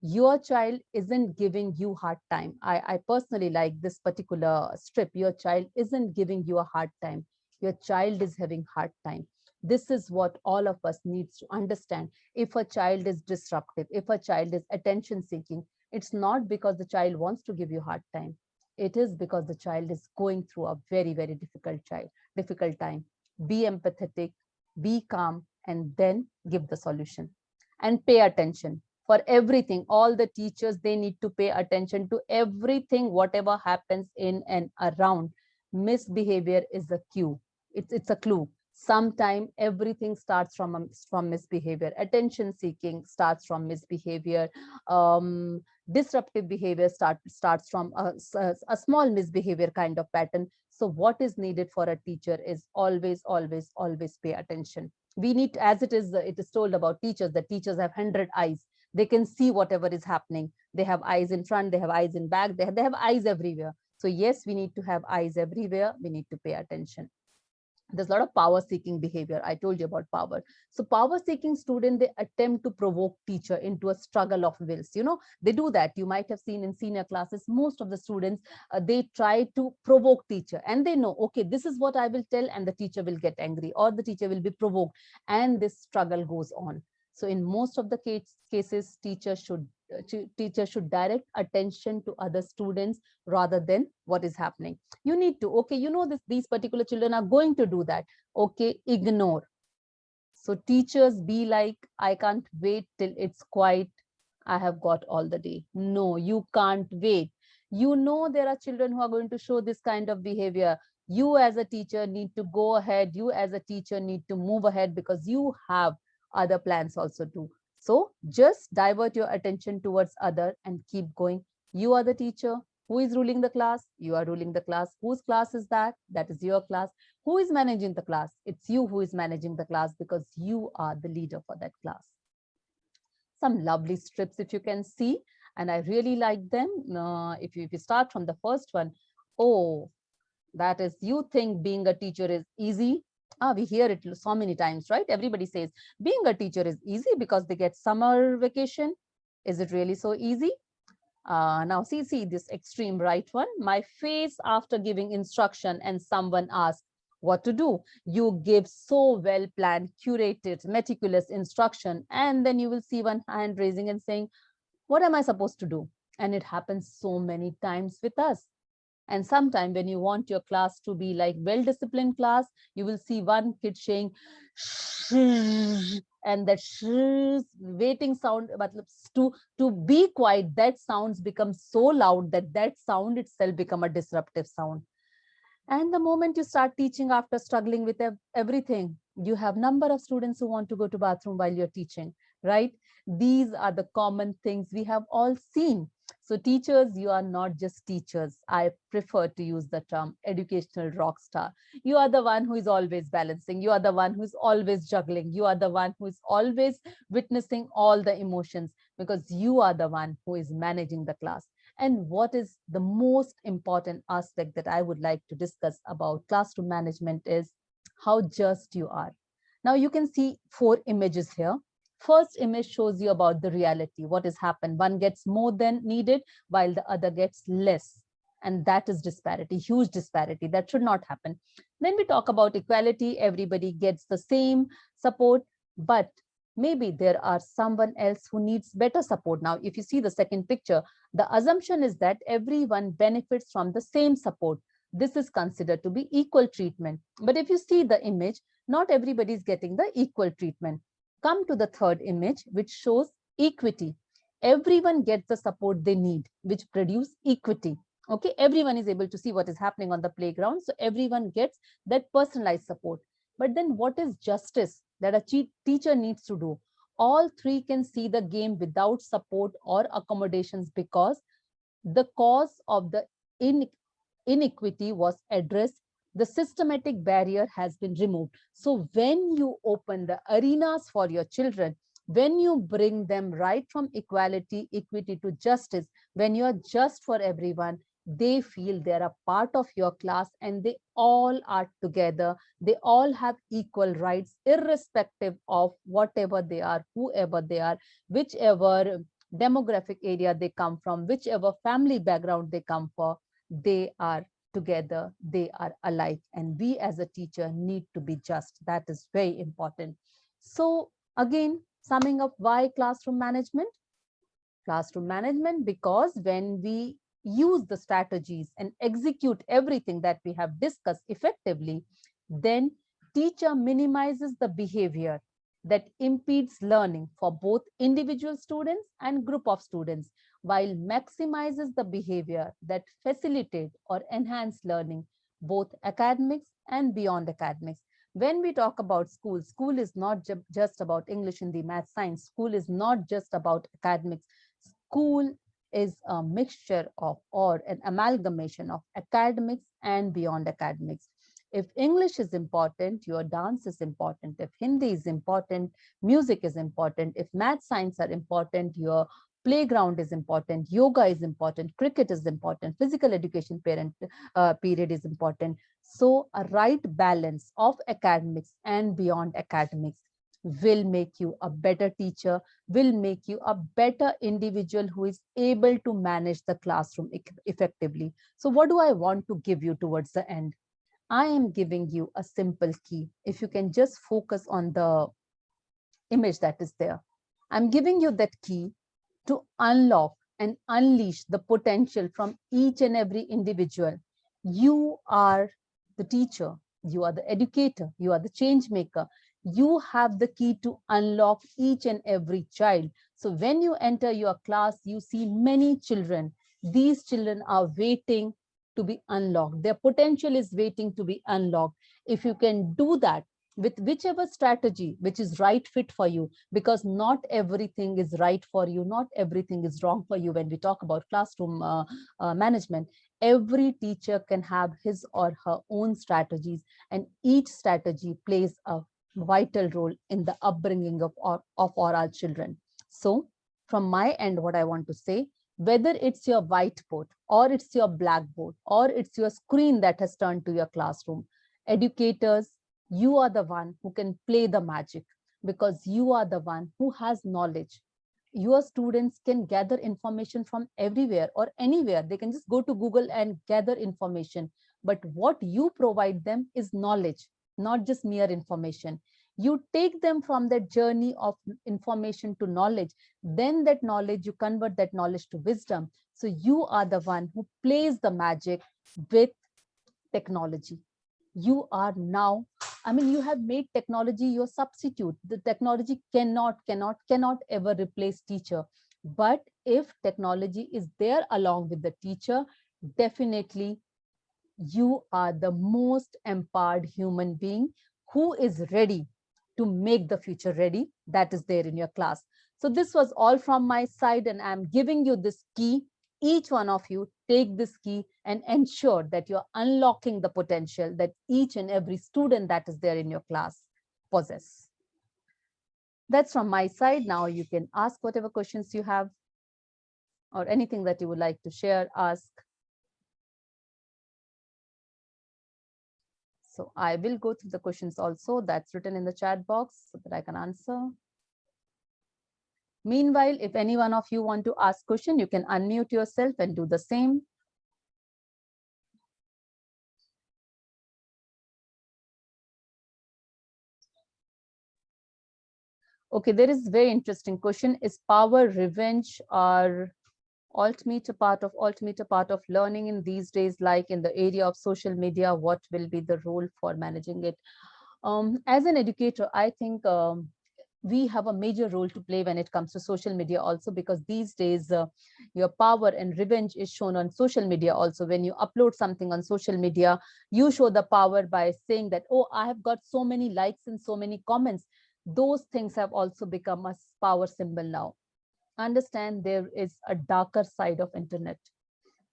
Speaker 2: Your child isn't giving you hard time. I personally like this particular strip. Your child isn't giving you a hard time. Your child is having hard time. This is what all of us needs to understand. If a child is disruptive, if a child is attention seeking, it's not because the child wants to give you hard time. It is because the child is going through a very, very difficult time. Be empathetic, be calm, and then give the solution. And pay attention for everything. All the teachers, they need to pay attention to everything, whatever happens in and around. Misbehavior is a cue. It's a clue. Sometimes everything starts from misbehavior. Attention seeking starts from misbehavior. Disruptive behavior starts from a small misbehavior kind of pattern. So what is needed for a teacher is always pay attention. We need, as it is told about teachers, that teachers have 100 eyes. They can see whatever is happening. They have eyes in front, they have eyes in back, they have eyes everywhere. So yes, we need to have eyes everywhere. We need to pay attention. There's a lot of power seeking behavior. I told you about power. So power seeking student, they attempt to provoke teacher into a struggle of wills. They do that. You might have seen in senior classes, most of the students, they try to provoke teacher, and they know, okay, this is what I will tell, and the teacher will get angry, or the teacher will be provoked, and this struggle goes on. So in most of the cases, teachers should direct attention to other students rather than what is happening. You need to, okay, these particular children are going to do that. Okay, ignore. So teachers, be like, I can't wait till it's quiet. I have got all the day. No, you can't wait. There are children who are going to show this kind of behavior. You as a teacher need to go ahead. You as a teacher need to move ahead, because you have other plans also too. So just divert your attention towards other and keep going. You are the teacher. Who is ruling the class? You are ruling the class. Whose class is that? That is your class. Who is managing the class? It's you who is managing the class, because you are the leader for that class. Some lovely strips, if you can see, and I really like them. If you start from the first one, oh, that is, you think being a teacher is easy. We hear it so many times, right? Everybody says being a teacher is easy because they get summer vacation. Is it really so easy? Now see this extreme right one. My face after giving instruction and someone asks what to do. You give so well planned, curated, meticulous instruction, and then you will see one hand raising and saying, what am I supposed to do? And it happens so many times with us. And sometimes when you want your class to be like well-disciplined class, you will see one kid saying, and that waiting sound, but to be quiet, that sounds become so loud that sound itself become a disruptive sound. And the moment you start teaching after struggling with everything, you have number of students who want to go to bathroom while you're teaching, right? These are the common things we have all seen. So teachers, you are not just teachers. I prefer to use the term educational rock star. You are the one who is always balancing. You are the one who is always juggling. You are the one who is always witnessing all the emotions, because you are the one who is managing the class. And what is the most important aspect that I would like to discuss about classroom management is how just you are. Now you can see 4 images here. First image shows you about the reality, what has happened. One gets more than needed while the other gets less. And that is disparity, huge disparity. That should not happen. Then we talk about equality. Everybody gets the same support, but maybe there are someone else who needs better support. Now, if you see the second picture, the assumption is that everyone benefits from the same support. This is considered to be equal treatment. But if you see the image, not everybody is getting the equal treatment. Come to the third image, which shows equity. Everyone gets the support they need, which produce equity. Okay, everyone is able to see what is happening on the playground. So everyone gets that personalized support. But then what is justice that a teacher needs to do? All 3 can see the game without support or accommodations, because the cause of the inequity was addressed. The systematic barrier has been removed. So when you open the arenas for your children, when you bring them right from equality, equity to justice, when you are just for everyone, they feel they're a part of your class and they all are together. They all have equal rights, irrespective of whatever they are, whoever they are, whichever demographic area they come from, whichever family background they come from, they are together, they are alike. And we as a teacher need to be just. That is very important. So again, summing up, why classroom management? Classroom management, because when we use the strategies and execute everything that we have discussed effectively, then teacher minimizes the behavior that impedes learning for both individual students and group of students, while maximizes the behavior that facilitate or enhance learning, both academics and beyond academics. When we talk about school, school is not just about English, Hindi, math, science. School is not just about academics. School is a mixture of, or an amalgamation of, academics and beyond academics. If English is important, your dance is important. If Hindi is important, music is important. If math, science are important, your playground is important, yoga is important, cricket is important, physical education period is important. So a right balance of academics and beyond academics will make you a better teacher, will make you a better individual who is able to manage the classroom effectively. So what do I want to give you towards the end? I am giving you a simple key. If you can just focus on the image that is there, I'm giving you that key to unlock and unleash the potential from each and every individual. You are the teacher, you are the educator, you are the change maker. You have the key to unlock each and every child. So when you enter your class, you see many children. These children are waiting to be unlocked. Their potential is waiting to be unlocked. If you can do that with whichever strategy which is right fit for you, because not everything is right for you, not everything is wrong for you. When we talk about classroom management, every teacher can have his or her own strategies, and each strategy plays a vital role in the upbringing of our children. So from my end, what I want to say, whether it's your whiteboard or it's your blackboard or it's your screen that has turned to your classroom, educators, you are the one who can play the magic, because you are the one who has knowledge. Your students can gather information from everywhere or anywhere. They can just go to Google and gather information. But what you provide them is knowledge, not just mere information. You take them from that journey of information to knowledge. Then that knowledge, you convert that knowledge to wisdom. So you are the one who plays the magic with technology. You are now, I mean, you have made technology your substitute. The technology cannot ever replace teacher. But if technology is there along with the teacher, definitely you are the most empowered human being who is ready to make the future ready. That is there in your class. So this was all from my side, and I'm giving you this key. Each one of you take this key and ensure that you're unlocking the potential that each and every student that is there in your class possess. That's from my side. Now you can ask whatever questions you have or anything that you would like to share, ask. So I will go through the questions also that's written in the chat box so that I can answer. Meanwhile, if any one of you want to ask question, you can unmute yourself and do the same. Okay, there is very interesting question. Is power, revenge, or altimeter part of learning in these days, like in the area of social media? What will be the role for managing it? As an educator, I think we have a major role to play when it comes to social media also, because these days your power and revenge is shown on social media also. When you upload something on social media, you show the power by saying that, oh, I have got so many likes and so many comments. Those things have also become a power symbol now. Understand there is a darker side of internet.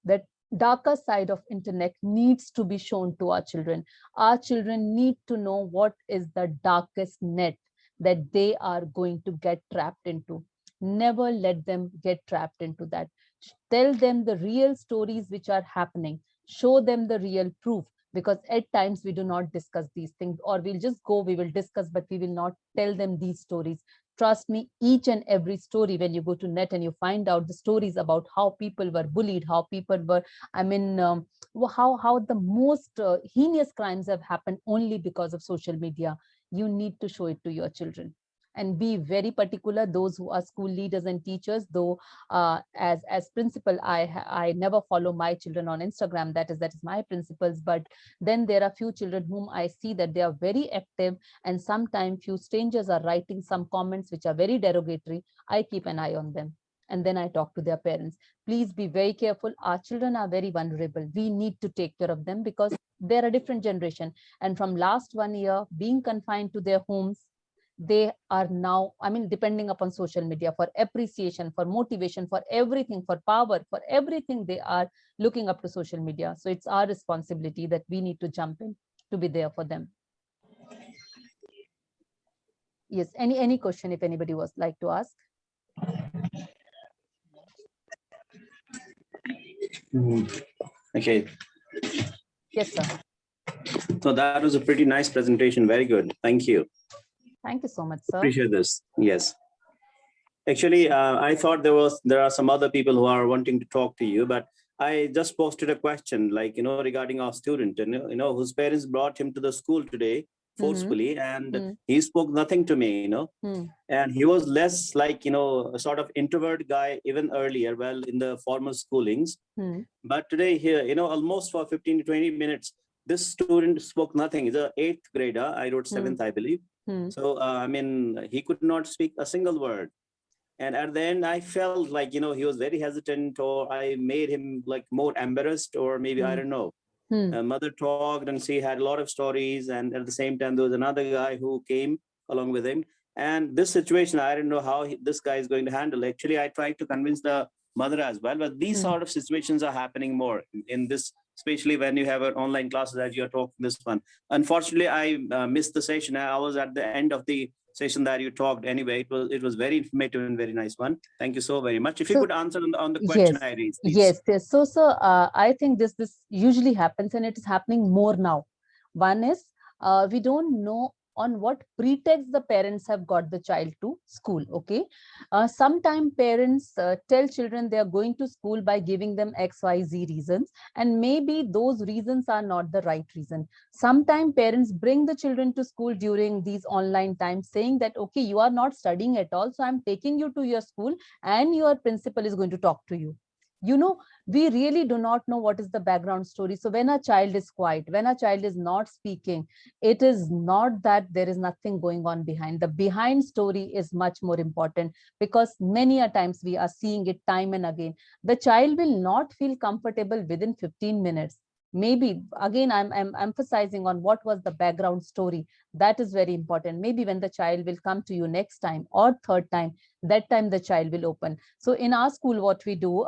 Speaker 2: That darker side of internet needs to be shown to our children. Our children need to know what is the darkest net that they are going to get trapped into. Never let them get trapped into that. Tell them the real stories which are happening. Show them the real proof, because at times we do not discuss these things, or we'll just go, we will discuss, but we will not tell them these stories. Trust me, each and every story, when you go to net and you find out the stories about how people were bullied, how people were, I mean, how the most heinous crimes have happened only because of social media. You need to show it to your children. And be very particular, those who are school leaders and teachers, though as principal, I never follow my children on Instagram. That is my principles. But then there are few children whom I see that they are very active, and sometimes few strangers are writing some comments which are very derogatory. I keep an eye on them, and then I talk to their parents. Please be very careful. Our children are very vulnerable. We need to take care of them because they're a different generation. And from last 1 year, being confined to their homes, they are now, I mean, depending upon social media for appreciation, for motivation, for everything, for power, for everything, they are looking up to social media. So it's our responsibility that we need to jump in to be there for them. Yes, any question if anybody was like to ask?
Speaker 3: Okay.
Speaker 2: Yes, sir.
Speaker 3: So that was a pretty nice presentation. Very good. Thank you.
Speaker 2: Thank you so much, sir.
Speaker 3: Appreciate this. Yes. Actually, I thought there are some other people who are wanting to talk to you, but I just posted a question, like, regarding our student, and whose parents brought him to the school today forcefully, and he spoke nothing to me, and he was less like, a sort of introvert guy even earlier, well, in the formal schoolings. But today here, almost for 15 to 20 minutes, this student spoke nothing. He's a 8th grader. I wrote 7th, I believe. So, I mean, he could not speak a single word. And at the end, I felt like, he was very hesitant, or I made him like more embarrassed, or maybe, I don't know. Mother talked and she had a lot of stories. And at the same time, there was another guy who came along with him. And this situation, I don't know how this guy is going to handle. Actually, I tried to convince the mother as well, but these sort of situations are happening more in this, especially when you have an online classes as you're talking this one. Unfortunately, I missed the session. I was at the end of the session that you talked. Anyway, it was very informative and very nice one. Thank you so very much. If you could answer on the question I raised, please.
Speaker 2: Yes. So I think this usually happens, and it is happening more now. One is we don't know on what pretext the parents have got the child to school. Okay, sometimes parents tell children they are going to school by giving them XYZ reasons, and maybe those reasons are not the right reason. Sometimes parents bring the children to school during these online times, saying that, okay, you are not studying at all, so I'm taking you to your school and your principal is going to talk to you. We really do not know what is the background story. So when a child is quiet, when a child is not speaking, it is not that there is nothing going on behind. The behind story is much more important, because many a times we are seeing it time and again. The child will not feel comfortable within 15 minutes. Maybe again, I'm emphasizing on what was the background story. That is very important. Maybe when the child will come to you next time or third time, that time the child will open. So in our school, what we do,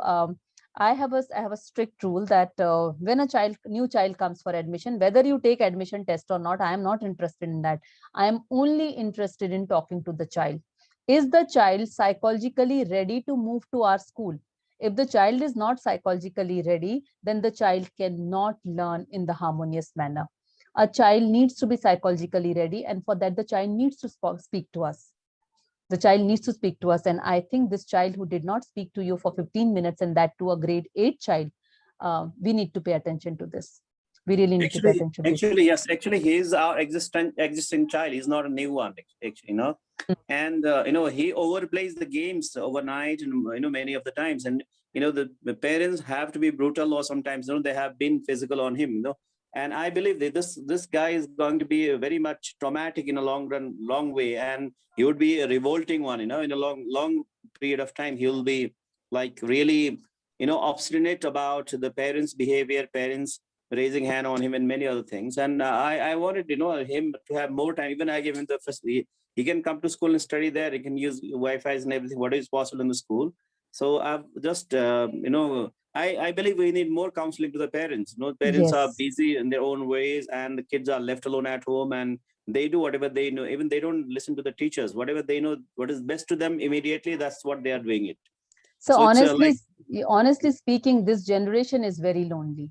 Speaker 2: I have a strict rule that when a new child comes for admission, whether you take admission test or not, I am not interested in that. I am only interested in talking to the child. Is the child psychologically ready to move to our school? If the child is not psychologically ready, then the child cannot learn in the harmonious manner. A child needs to be psychologically ready, and for that, the child needs to speak to us. The child needs to speak to us. And I think this child who did not speak to you for 15 minutes, and that to a grade 8 child, we need to pay attention to this. We really need to pay attention to this.
Speaker 3: Actually, yes. Actually, he is our existing child. He's not a new one, actually, And, he overplays the games overnight and, many of the times. And, the parents have to be brutal, or sometimes, they have been physical on him, And I believe that this guy is going to be very much traumatic in a long way. And he would be a revolting one, in a long period of time. He will be like really, obstinate about the parents' behavior, parents raising hand on him and many other things. And I wanted, him to have more time. Even I gave him the facility. He can come to school and study there. He can use Wi-Fi's and everything, what is possible in the school. So I've just, I believe we need more counseling to the parents. Parents are busy in their own ways, and the kids are left alone at home, and they do whatever they know. Even they don't listen to the teachers. Whatever they know, what is best to them immediately, that's what they are doing it.
Speaker 2: So honestly speaking, this generation is very lonely.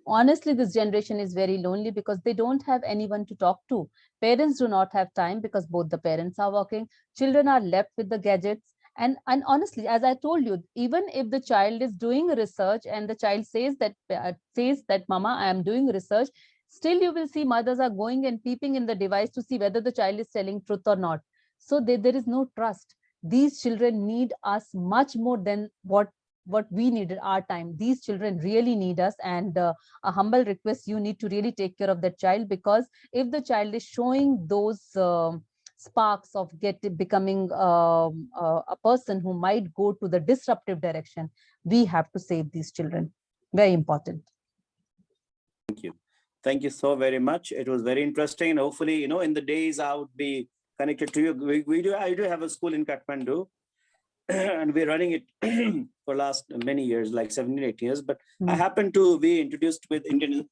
Speaker 2: Honestly, this generation is very lonely because they don't have anyone to talk to. Parents do not have time because both the parents are working. Children are left with the gadgets. And honestly, as I told you, even if the child is doing research and the child says that Mama, I am doing research, still you will see mothers are going and peeping in the device to see whether the child is telling truth or not. So there is no trust. These children need us much more than what we needed our time. These children really need us, and a humble request, you need to really take care of that child, because if the child is showing those sparks of becoming a person who might go to the disruptive direction. We have to save these children. Very important.
Speaker 3: Thank you. Thank you so very much. It was very interesting. And hopefully, you know, in the days I would be connected to you. I do have a school in Kathmandu and we're running it for last many years, like 7 or 8 years. But I happened to be introduced with Indian,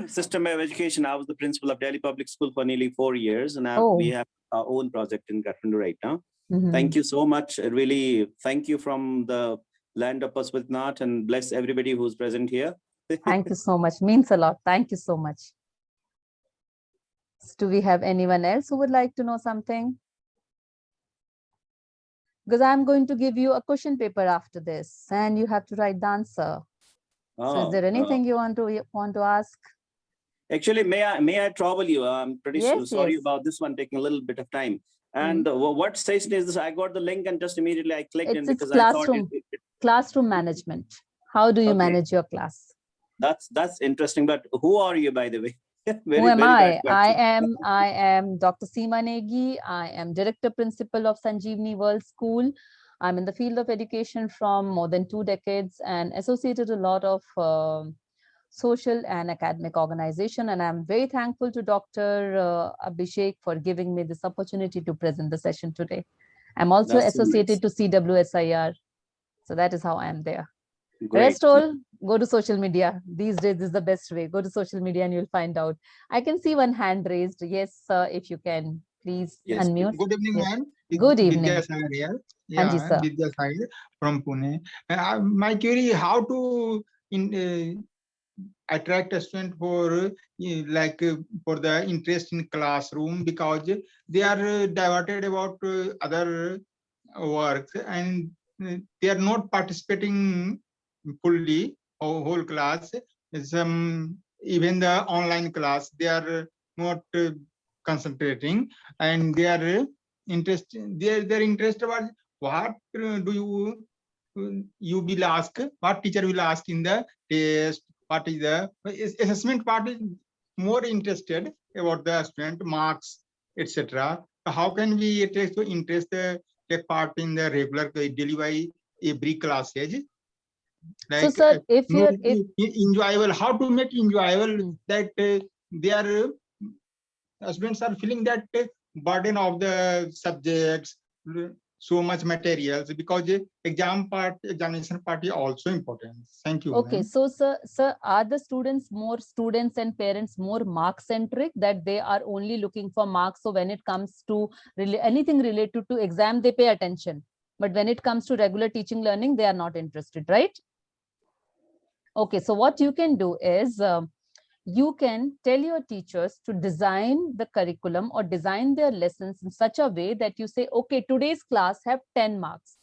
Speaker 3: system of education. I was the principal of Delhi Public School for nearly 4 years. And we have our own project in Kathmandu right now. Thank you so much. Really, thank you from the land of Pashupatinath, and bless everybody who's present here.
Speaker 2: Thank you so much. Means a lot. Thank you so much. Do we have anyone else who would like to know something? Because I'm going to give you a question paper after this, and you have to write the answer. So is there anything you want to ask?
Speaker 3: Actually, may I trouble you? I'm pretty sorry about this one taking a little bit of time. And what station is this? I got the link and just immediately I clicked in because
Speaker 2: classroom,
Speaker 3: I thought
Speaker 2: classroom management. How do you manage your class?
Speaker 3: That's interesting. But who are you, by the way?
Speaker 2: Who am I? I am Dr. Seema Negi. I am Director Principal of Sanjeevani World School. I'm in the field of education from more than 2 decades and associated a lot of social and academic organization. And I'm very thankful to Dr. Abhishek for giving me this opportunity to present the session today. I'm also associated to CWSIR. So that is how I am there. Great. Rest all, go to social media. These days is the best way. Go to social media and you'll find out. I can see one hand raised. Yes, if you can, please unmute.
Speaker 4: Good evening, ma'am.
Speaker 2: Good evening.
Speaker 4: Vidya here. Yeah, Vidya Sagar from Pune. My query: how to attract a student for for the interest in classroom, because they are diverted about other works and they are not participating fully whole class. Even the online class they are not concentrating, and they are interested. They're interested about what do you will ask, what teacher will ask in the test, what is the assessment part is more interested about the student marks, etc. How can we take part in the regular daily every classes? Like,
Speaker 2: so sir, if you're
Speaker 4: enjoyable, how to make enjoyable that their students are feeling that burden of the subjects, so much materials, because examination part is also important. Thank you.
Speaker 2: Okay, so sir, are the students and parents more mark centric, that they are only looking for marks? So when it comes to anything related to exam, they pay attention, but when it comes to regular teaching learning, they are not interested, right? Okay, so what you can do is you can tell your teachers to design the curriculum or design their lessons in such a way that you say, okay, today's class have 10 marks.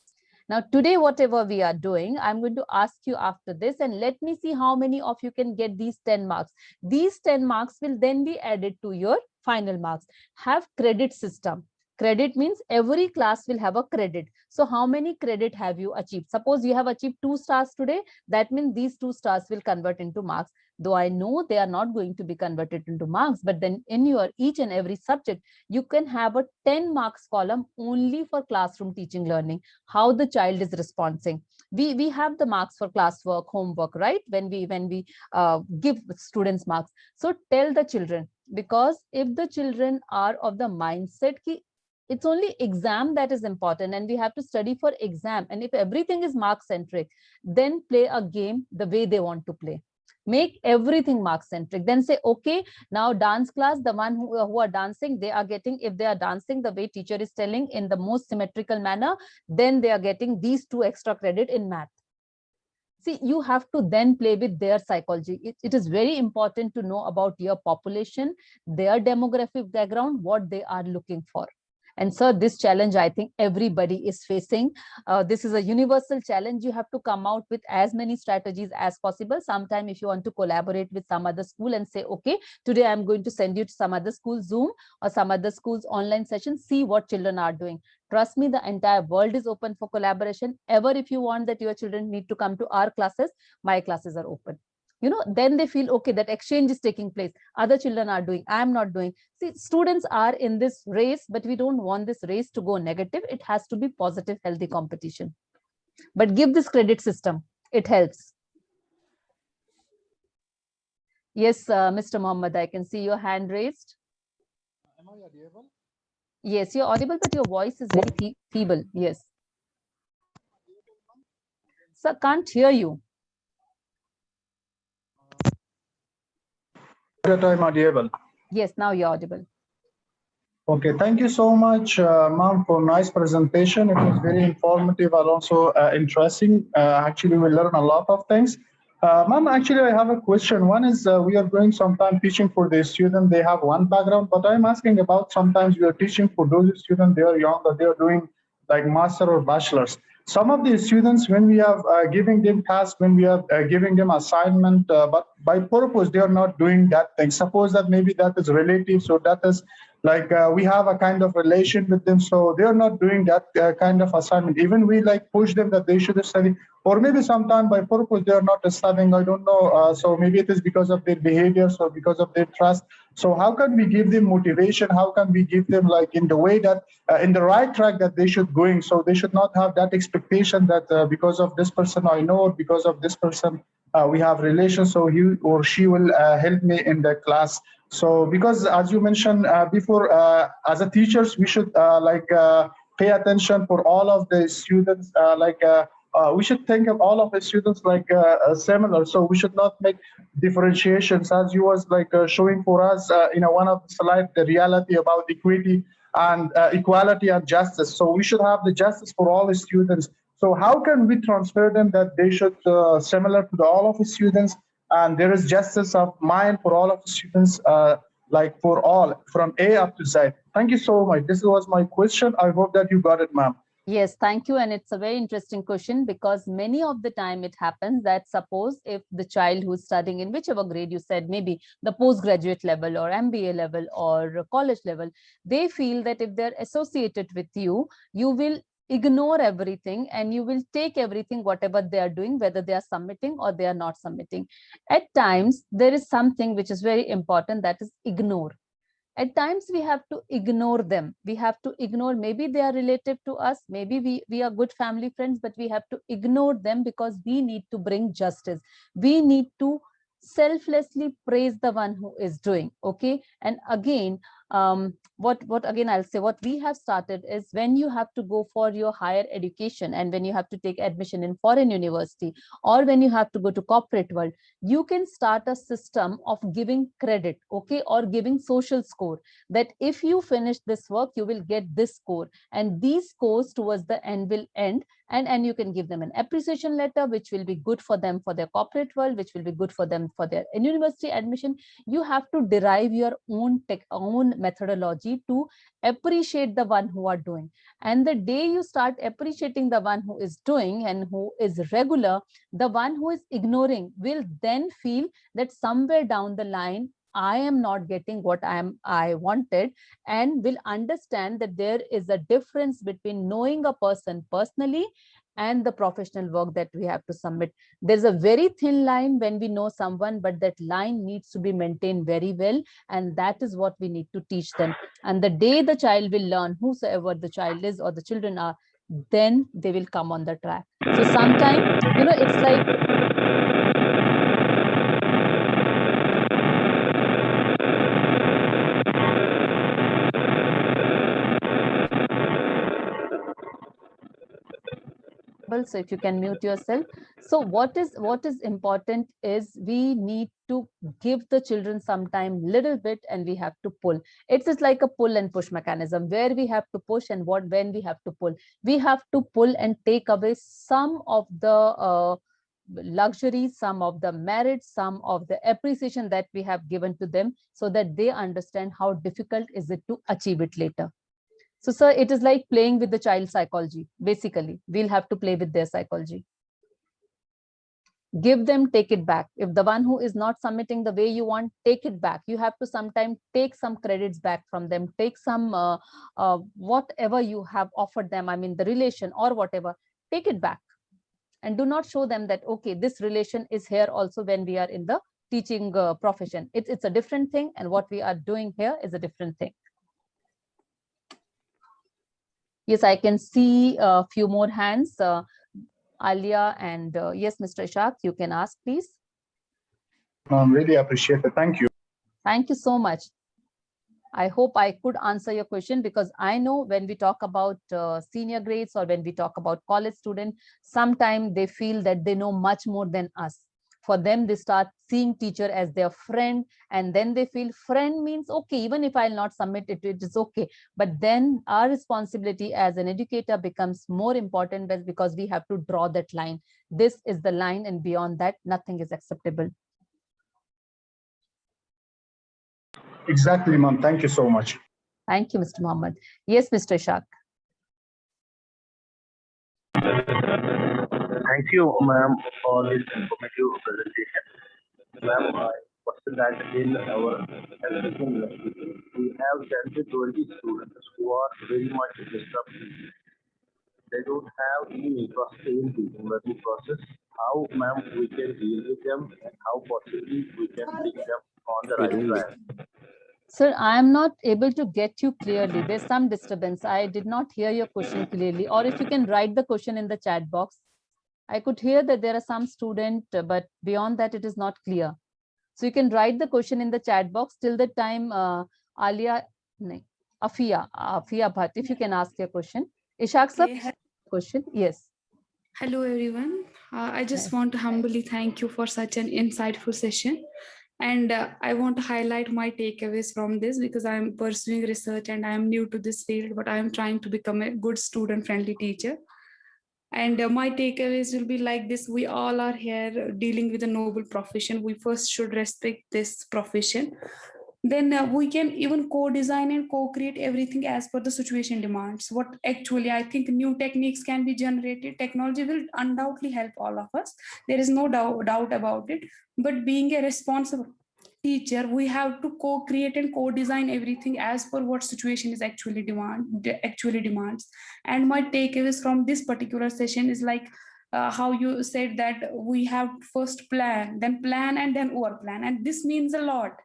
Speaker 2: Now, today, whatever we are doing, I'm going to ask you after this, and let me see how many of you can get these 10 marks. These 10 marks will then be added to your final marks. Have credit system. Credit means every class will have a credit. So how many credit have you achieved? Suppose you have achieved 2 stars today. That means these 2 stars will convert into marks. Though I know they are not going to be converted into marks, but then in your each and every subject, you can have a 10 marks column only for classroom teaching learning, how the child is responding. We have the marks for classwork, homework, right? When we give students marks. So tell the children, because if the children are of the mindset ki it's only exam that is important and we have to study for exam, and if everything is mark centric, then play a game the way they want to play. Make everything mark centric. Then say, okay, now dance class, the one who are dancing, they are getting, if they are dancing the way teacher is telling in the most symmetrical manner, then they are getting these 2 extra credit in math. See, you have to then play with their psychology. It is very important to know about your population, their demographic background, what they are looking for. And sir, this challenge, I think everybody is facing. This is a universal challenge. You have to come out with as many strategies as possible. Sometime if you want to collaborate with some other school and say, okay, today I'm going to send you to some other school Zoom or some other school's online session, see what children are doing. Trust me, the entire world is open for collaboration. Ever if you want that your children need to come to our classes, my classes are open. then they feel, okay, that exchange is taking place. Other children are doing, I am not doing. See, students are in this race, but we don't want this race to go negative. It has to be positive, healthy competition. But give this credit system, it helps. Yes, Mr. Mohammed, I can see your hand raised.
Speaker 5: Am I audible?
Speaker 2: Yes, you're audible, but your voice is very feeble. Yes. Sir, can't hear you.
Speaker 5: That I'm audible.
Speaker 2: Yes, now you're audible.
Speaker 5: Okay, thank you so much, ma'am, for nice presentation. It was very informative and also interesting. Actually, we learned a lot of things. Ma'am, actually, I have a question. One is we are going sometime teaching for the student. They have one background, but I'm asking about sometimes we are teaching for those students, they are younger, they are doing like master or bachelor's. Some of the students, when we are giving them tasks, when we are giving them assignment, but by purpose, they are not doing that thing. Suppose that maybe that is relative, so that is like we have a kind of relation with them, so they are not doing that kind of assignment. Even we like push them that they should study, or maybe sometime by purpose they are not studying, I don't know. So maybe it is because of their behaviors or because of their trust. So how can we give them motivation? How can we give them like in the way that in the right track that they should going? So they should not have that expectation that because of this person I know, or because of this person we have relations, so he or she will help me in the class. So because as you mentioned before, as a teachers, we should pay attention for all of the students. We should think of all of the students like similar. So we should not make differentiations, as you was like showing for us in one of the slides, the reality about equity and equality and justice. So we should have the justice for all the students. So how can we transfer them that they should similar to all of the students, and there is justice of mind for all of the students, like for all from A up to Z. Thank you so much. This was my question. I hope that you got it, ma'am.
Speaker 2: Yes, thank you. And it's a very interesting question, because many of the time it happens that suppose if the child who's studying in whichever grade you said, maybe the postgraduate level or MBA level or college level, they feel that if they're associated with you, you will ignore everything and you will take everything, whatever they are doing, whether they are submitting or they are not submitting. At times, there is something which is very important, that is ignore. At times we have to ignore them. We have to ignore, maybe they are relative to us, maybe we are good family friends, but we have to ignore them because we need to bring justice. We need to selflessly praise the one who is doing. Okay. And again, what again I'll say, what we have started is when you have to go for your higher education and when you have to take admission in foreign university, or when you have to go to corporate world, you can start a system of giving credit, okay, or giving social score, that if you finish this work, you will get this score, and these scores towards the end will end, and you can give them an appreciation letter, which will be good for them for their corporate world, which will be good for them for their university admission. You have to derive your own methodology to appreciate the one who are doing. And the day you start appreciating the one who is doing and who is regular, the one who is ignoring will then feel that somewhere down the line, I am not getting what I wanted, and will understand that there is a difference between knowing a person personally and the professional work that we have to submit. There's a very thin line when we know someone, but that line needs to be maintained very well. And that is what we need to teach them. And the day the child will learn, whosoever the child is or the children are, then they will come on the track. So sometimes, it's like, so if you can mute yourself. So what is important is we need to give the children some time, little bit, and we have to pull. It's just like a pull and push mechanism, where we have to push and when we have to pull. We have to pull and take away some of the luxury, some of the merit, some of the appreciation that we have given to them, so that they understand how difficult is it to achieve it later. So, sir, it is like playing with the child's psychology. Basically, we'll have to play with their psychology. Give them, take it back. If the one who is not submitting the way you want, take it back. You have to sometimes take some credits back from them, take some whatever you have offered them, I mean, the relation or whatever, take it back. and do not show them that, okay, this relation is here also when we are in the teaching profession. It's a different thing, and what we are doing here is a different thing. Yes, I can see a few more hands. Alia and yes, Mr. Ishaq, you can ask, please.
Speaker 5: Really appreciate it. Thank you.
Speaker 2: Thank you so much. I hope I could answer your question, because I know when we talk about senior grades or when we talk about college students, sometimes they feel that they know much more than us. For them, they start seeing teacher as their friend, and then they feel friend means, okay, even if I'll not submit it, it is okay. But then our responsibility as an educator becomes more important, because we have to draw that line. This is the line, and beyond that, nothing is acceptable.
Speaker 5: Exactly, ma'am. Thank you so much.
Speaker 2: Thank you, Mr. Mohammed. Yes, Mr. Ishaq.
Speaker 6: Thank you, ma'am, for this informative presentation. Ma'am, I question that in our education university, we have 10 to 20 students who are very much disrupted. They don't have any interest in teaching learning process. How, ma'am, we can deal with them, and how possibly we can bring them on the right track?
Speaker 2: Sir, I am not able to get you clearly. There's some disturbance. I did not hear your question clearly. Or if you can write the question in the chat box. I could hear that there are some students, but beyond that, it is not clear. So you can write the question in the chat box till the time Alia, Afia Bhatt, if you can ask your question. Ishaq sir, question, yes.
Speaker 7: Hello everyone. I just want to humbly thank you for such an insightful session. And I want to highlight my takeaways from this, because I'm pursuing research and I'm new to this field, but I'm trying to become a good student-friendly teacher. And my takeaways will be like this: we all are here dealing with a noble profession. We first should respect this profession. Then we can even co-design and co-create everything as per the situation demands. What actually I think new techniques can be generated. Technology will undoubtedly help all of us. There is no doubt about it. But being a responsible teacher, we have to co-create and co-design everything as per what situation is actually demands. And my takeaways from this particular session is like how you said that we have to first plan, and then over plan, and this means a lot.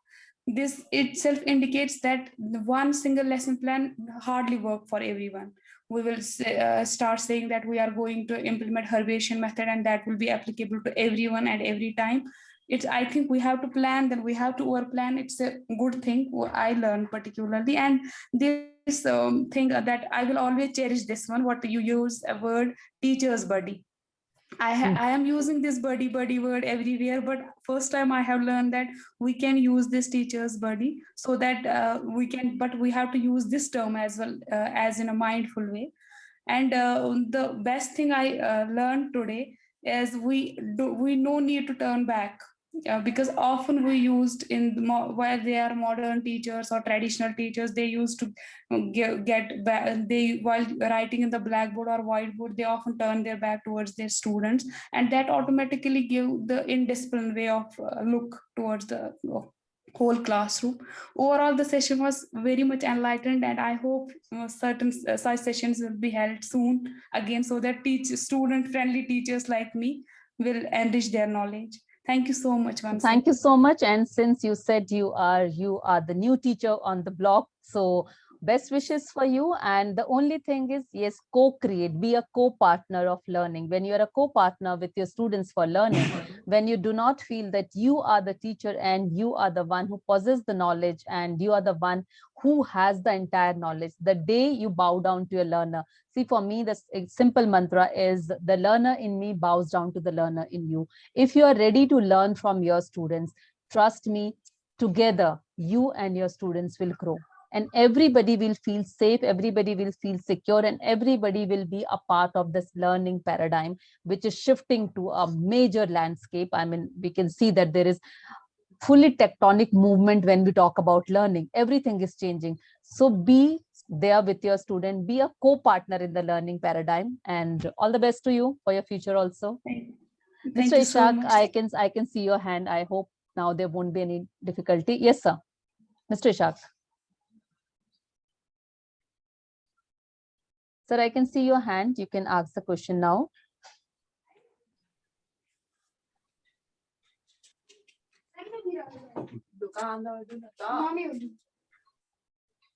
Speaker 7: This itself indicates that the one single lesson plan hardly work for everyone. We will start saying that we are going to implement Herbacean method, and that will be applicable to everyone at every time. I think we have to plan, then we have to over plan. It's a good thing I learned particularly. And this thing that I will always cherish this one, what you use a word, teacher's buddy. I am using this buddy word everywhere, but first time I have learned that we can use this teacher's buddy, so that but we have to use this term as well, as in a mindful way. And the best thing I learned today is we no need to turn back. Because often we used while they are modern teachers or traditional teachers, they used to get back, they while writing in the blackboard or whiteboard, they often turn their back towards their students, and that automatically give the indisciplined way of look towards the whole classroom. Overall, the session was very much enlightened, and I hope certain such sessions will be held soon again, so that student friendly teachers like me will enrich their knowledge. Thank you so much.
Speaker 2: Thank you so much. And since you said you are the new teacher on the block, so best wishes for you. And the only thing is, yes, co-create, be a co-partner of learning. When you're a co-partner with your students for learning, when you do not feel that you are the teacher and you are the one who possesses the knowledge and you are the one who has the entire knowledge, the day you bow down to your learner. See, for me, the simple mantra is the learner in me bows down to the learner in you. If you are ready to learn from your students, trust me, together, you and your students will grow. And everybody will feel safe, everybody will feel secure, and everybody will be a part of this learning paradigm, which is shifting to a major landscape. I mean, we can see that there is fully tectonic movement when we talk about learning. Everything is changing. So be there with your student, be a co-partner in the learning paradigm, and all the best to you for your future also.
Speaker 7: Thank
Speaker 2: Mr.
Speaker 7: you so
Speaker 2: Ishaq,
Speaker 7: much.
Speaker 2: I can see your hand. I hope now there won't be any difficulty. Yes, sir. Mr. Ishaq. Sir, I can see your hand. You can ask the question now.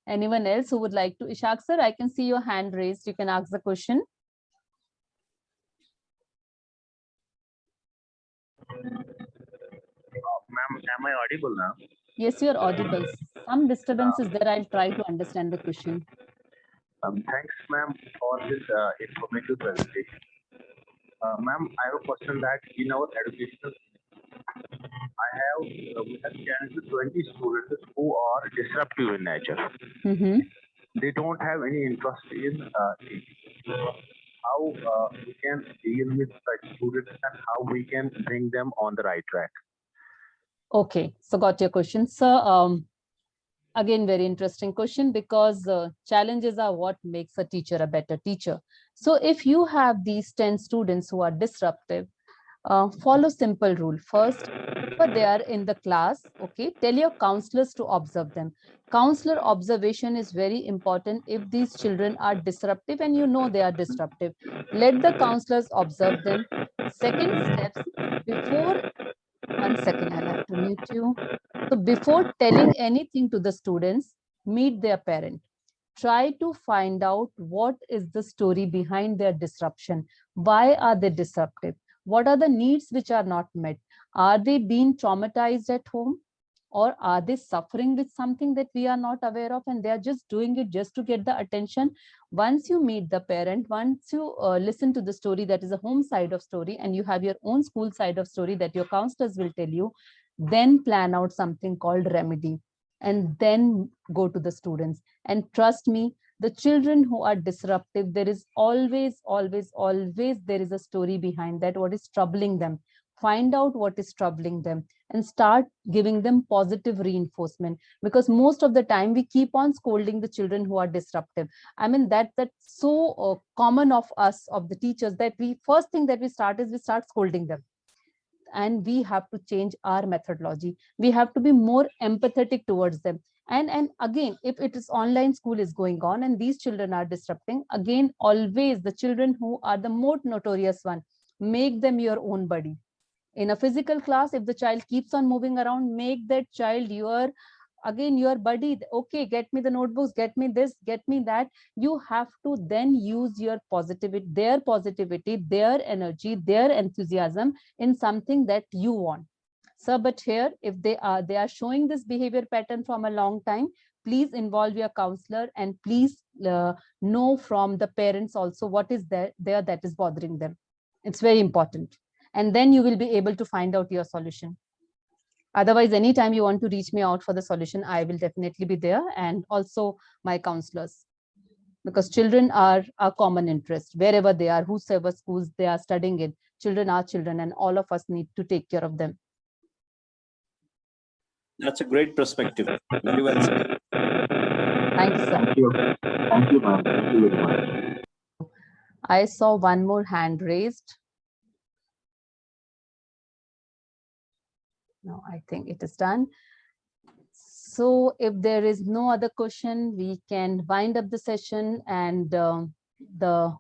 Speaker 2: Anyone else who would like to? Ishaq sir, I can see your hand raised. You can ask the question.
Speaker 6: Ma'am, am I audible now?
Speaker 2: Yes, you are audible. Some disturbance is there. I'll try to understand the question.
Speaker 6: Thanks, ma'am, for this informative presentation. Ma'am, I have a question that in our educational, we have 10 to 20 students who are disruptive in nature.
Speaker 2: Mm-hmm.
Speaker 6: They don't have any interest in teaching. How we can deal with such students and how we can bring them on the right track?
Speaker 2: Okay, so got your question, sir. Again, very interesting question, because challenges are what makes a teacher a better teacher. So if you have these 10 students who are disruptive, follow simple rule. First, but they are in the class, okay, tell your counselors to observe them. Counselor observation is very important. If these children are disruptive and you know they are disruptive, let the counselors observe them. Second steps, before, 1 second, I'll have to mute you. So before telling anything to the students, meet their parent. Try to find out what is the story behind their disruption. Why are they disruptive? What are the needs which are not met? Are they being traumatized at home? Or are they suffering with something that we are not aware of, and they are just doing it just to get the attention? Once you meet the parent, once you listen to the story, that is a home side of story, and you have your own school side of story that your counselors will tell you, then plan out something called remedy, and then go to the students. And trust me, the children who are disruptive, there is always there is a story behind that, what is troubling them. Find out what is troubling them and start giving them positive reinforcement, because most of the time we keep on scolding the children who are disruptive. I mean, that's so common of us, of the teachers, that we first thing that we start is we start scolding them. And we have to change our methodology. We have to be more empathetic towards them. And again, if it is online school is going on and these children are disrupting, again, always the children who are the most notorious one, make them your own buddy. In a physical class, if the child keeps on moving around, make that child your buddy. Okay, get me the notebooks, get me this, get me that. You have to then use your positivity, their energy, their enthusiasm in something that you want. Sir, but here, if they are showing this behavior pattern from a long time, please involve your counselor, and please know from the parents also what is there that is bothering them. It's very important. And then you will be able to find out your solution. Otherwise, anytime you want to reach me out for the solution, I will definitely be there, and also my counselors. Because children are our common interest. Wherever they are, whosoever schools they are studying in, children are children, and all of us need to take care of them.
Speaker 3: That's a great perspective. Very well said.
Speaker 2: Thank you, sir.
Speaker 6: Thank you. Thank you, ma'am. Thank you very much.
Speaker 2: I saw one more hand raised. No, I think it is done. So if there is no other question, we can wind up the session. And the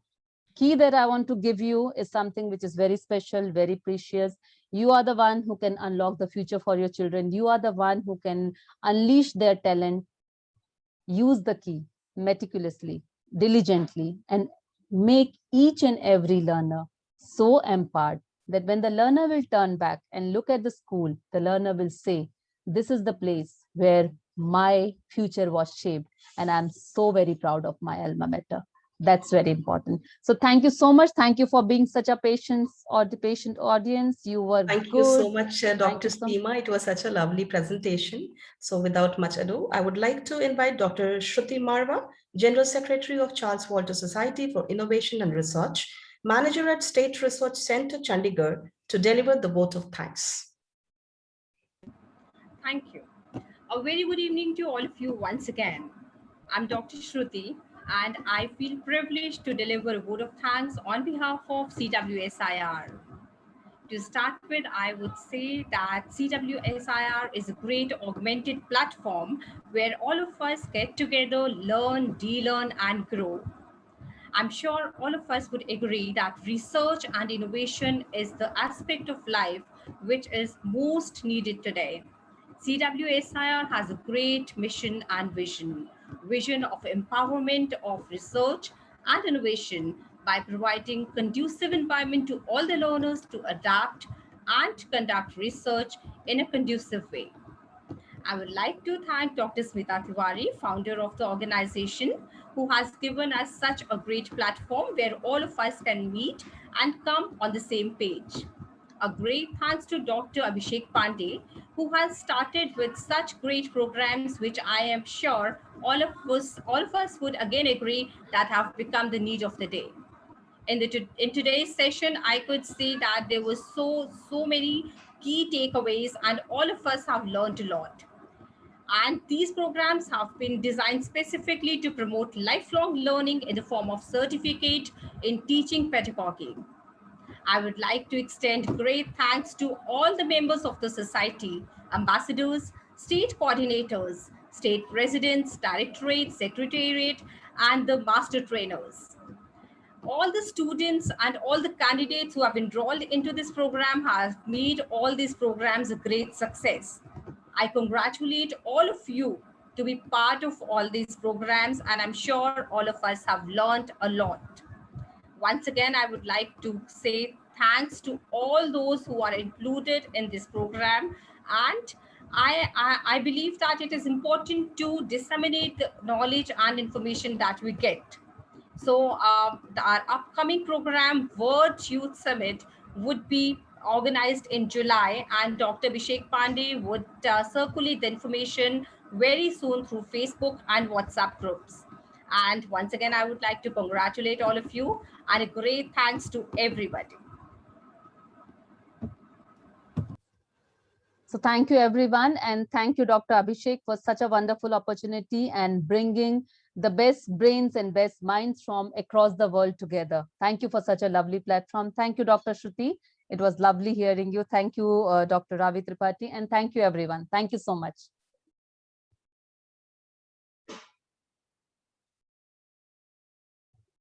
Speaker 2: key that I want to give you is something which is very special, very precious. You are the one who can unlock the future for your children. You are the one who can unleash their talent. Use the key meticulously, diligently, and make each and every learner so empowered that when the learner will turn back and look at the school, the learner will say, this is the place where my future was shaped, and I'm so very proud of my alma mater. That's very important. So thank you so much. Thank you for being such a patient audience. You were
Speaker 8: Thank
Speaker 2: good.
Speaker 8: you so much, Dr.
Speaker 2: you so much.
Speaker 8: Seema. It was such a lovely presentation. So without much ado, I would like to invite Dr. Shruti Marwa, General Secretary of Charles Walter Society for Innovation and Research, Manager at State Research Centre, Chandigarh, to deliver the vote of thanks.
Speaker 9: Thank you. A very good evening to all of you once again. I'm Dr. Shruti, and I feel privileged to deliver a vote of thanks on behalf of CWSIR. To start with, I would say that CWSIR is a great augmented platform where all of us get together, learn, de-learn, and grow. I'm sure all of us would agree that research and innovation is the aspect of life which is most needed today. CWSIR has a great mission and vision of empowerment of research and innovation by providing conducive environment to all the learners to adapt and conduct research in a conducive way. I would like to thank Dr. Smita Tiwari, founder of the organization, who has given us such a great platform where all of us can meet and come on the same page. A great thanks to Dr. Abhishek Pandey, who has started with such great programs, which I am sure all of us would again agree that have become the need of the day. In today's session, I could see that there was so many key takeaways, and all of us have learned a lot. And these programs have been designed specifically to promote lifelong learning in the form of certificate in teaching pedagogy. I would like to extend great thanks to all the members of the society, ambassadors, state coordinators, state presidents, directorate, secretariat, and the master trainers. All the students and all the candidates who have enrolled into this program have made all these programs a great success. I congratulate all of you to be part of all these programs, and I'm sure all of us have learned a lot. Once again, I would like to say thanks to all those who are included in this program. And I believe that it is important to disseminate the knowledge and information that we get. So our upcoming program, World Youth Summit, would be organized in July, and Dr. Abhishek Pandey would circulate the information very soon through Facebook and WhatsApp groups. And once again, I would like to congratulate all of you, and a great thanks to everybody.
Speaker 2: So thank you, everyone. And thank you, Dr. Abhishek, for such a wonderful opportunity and bringing the best brains and best minds from across the world together. Thank you for such a lovely platform. Thank you, Dr. Shruti. It was lovely hearing you. Thank you, Dr. Ravi Tripathi. And thank you, everyone. Thank you so much.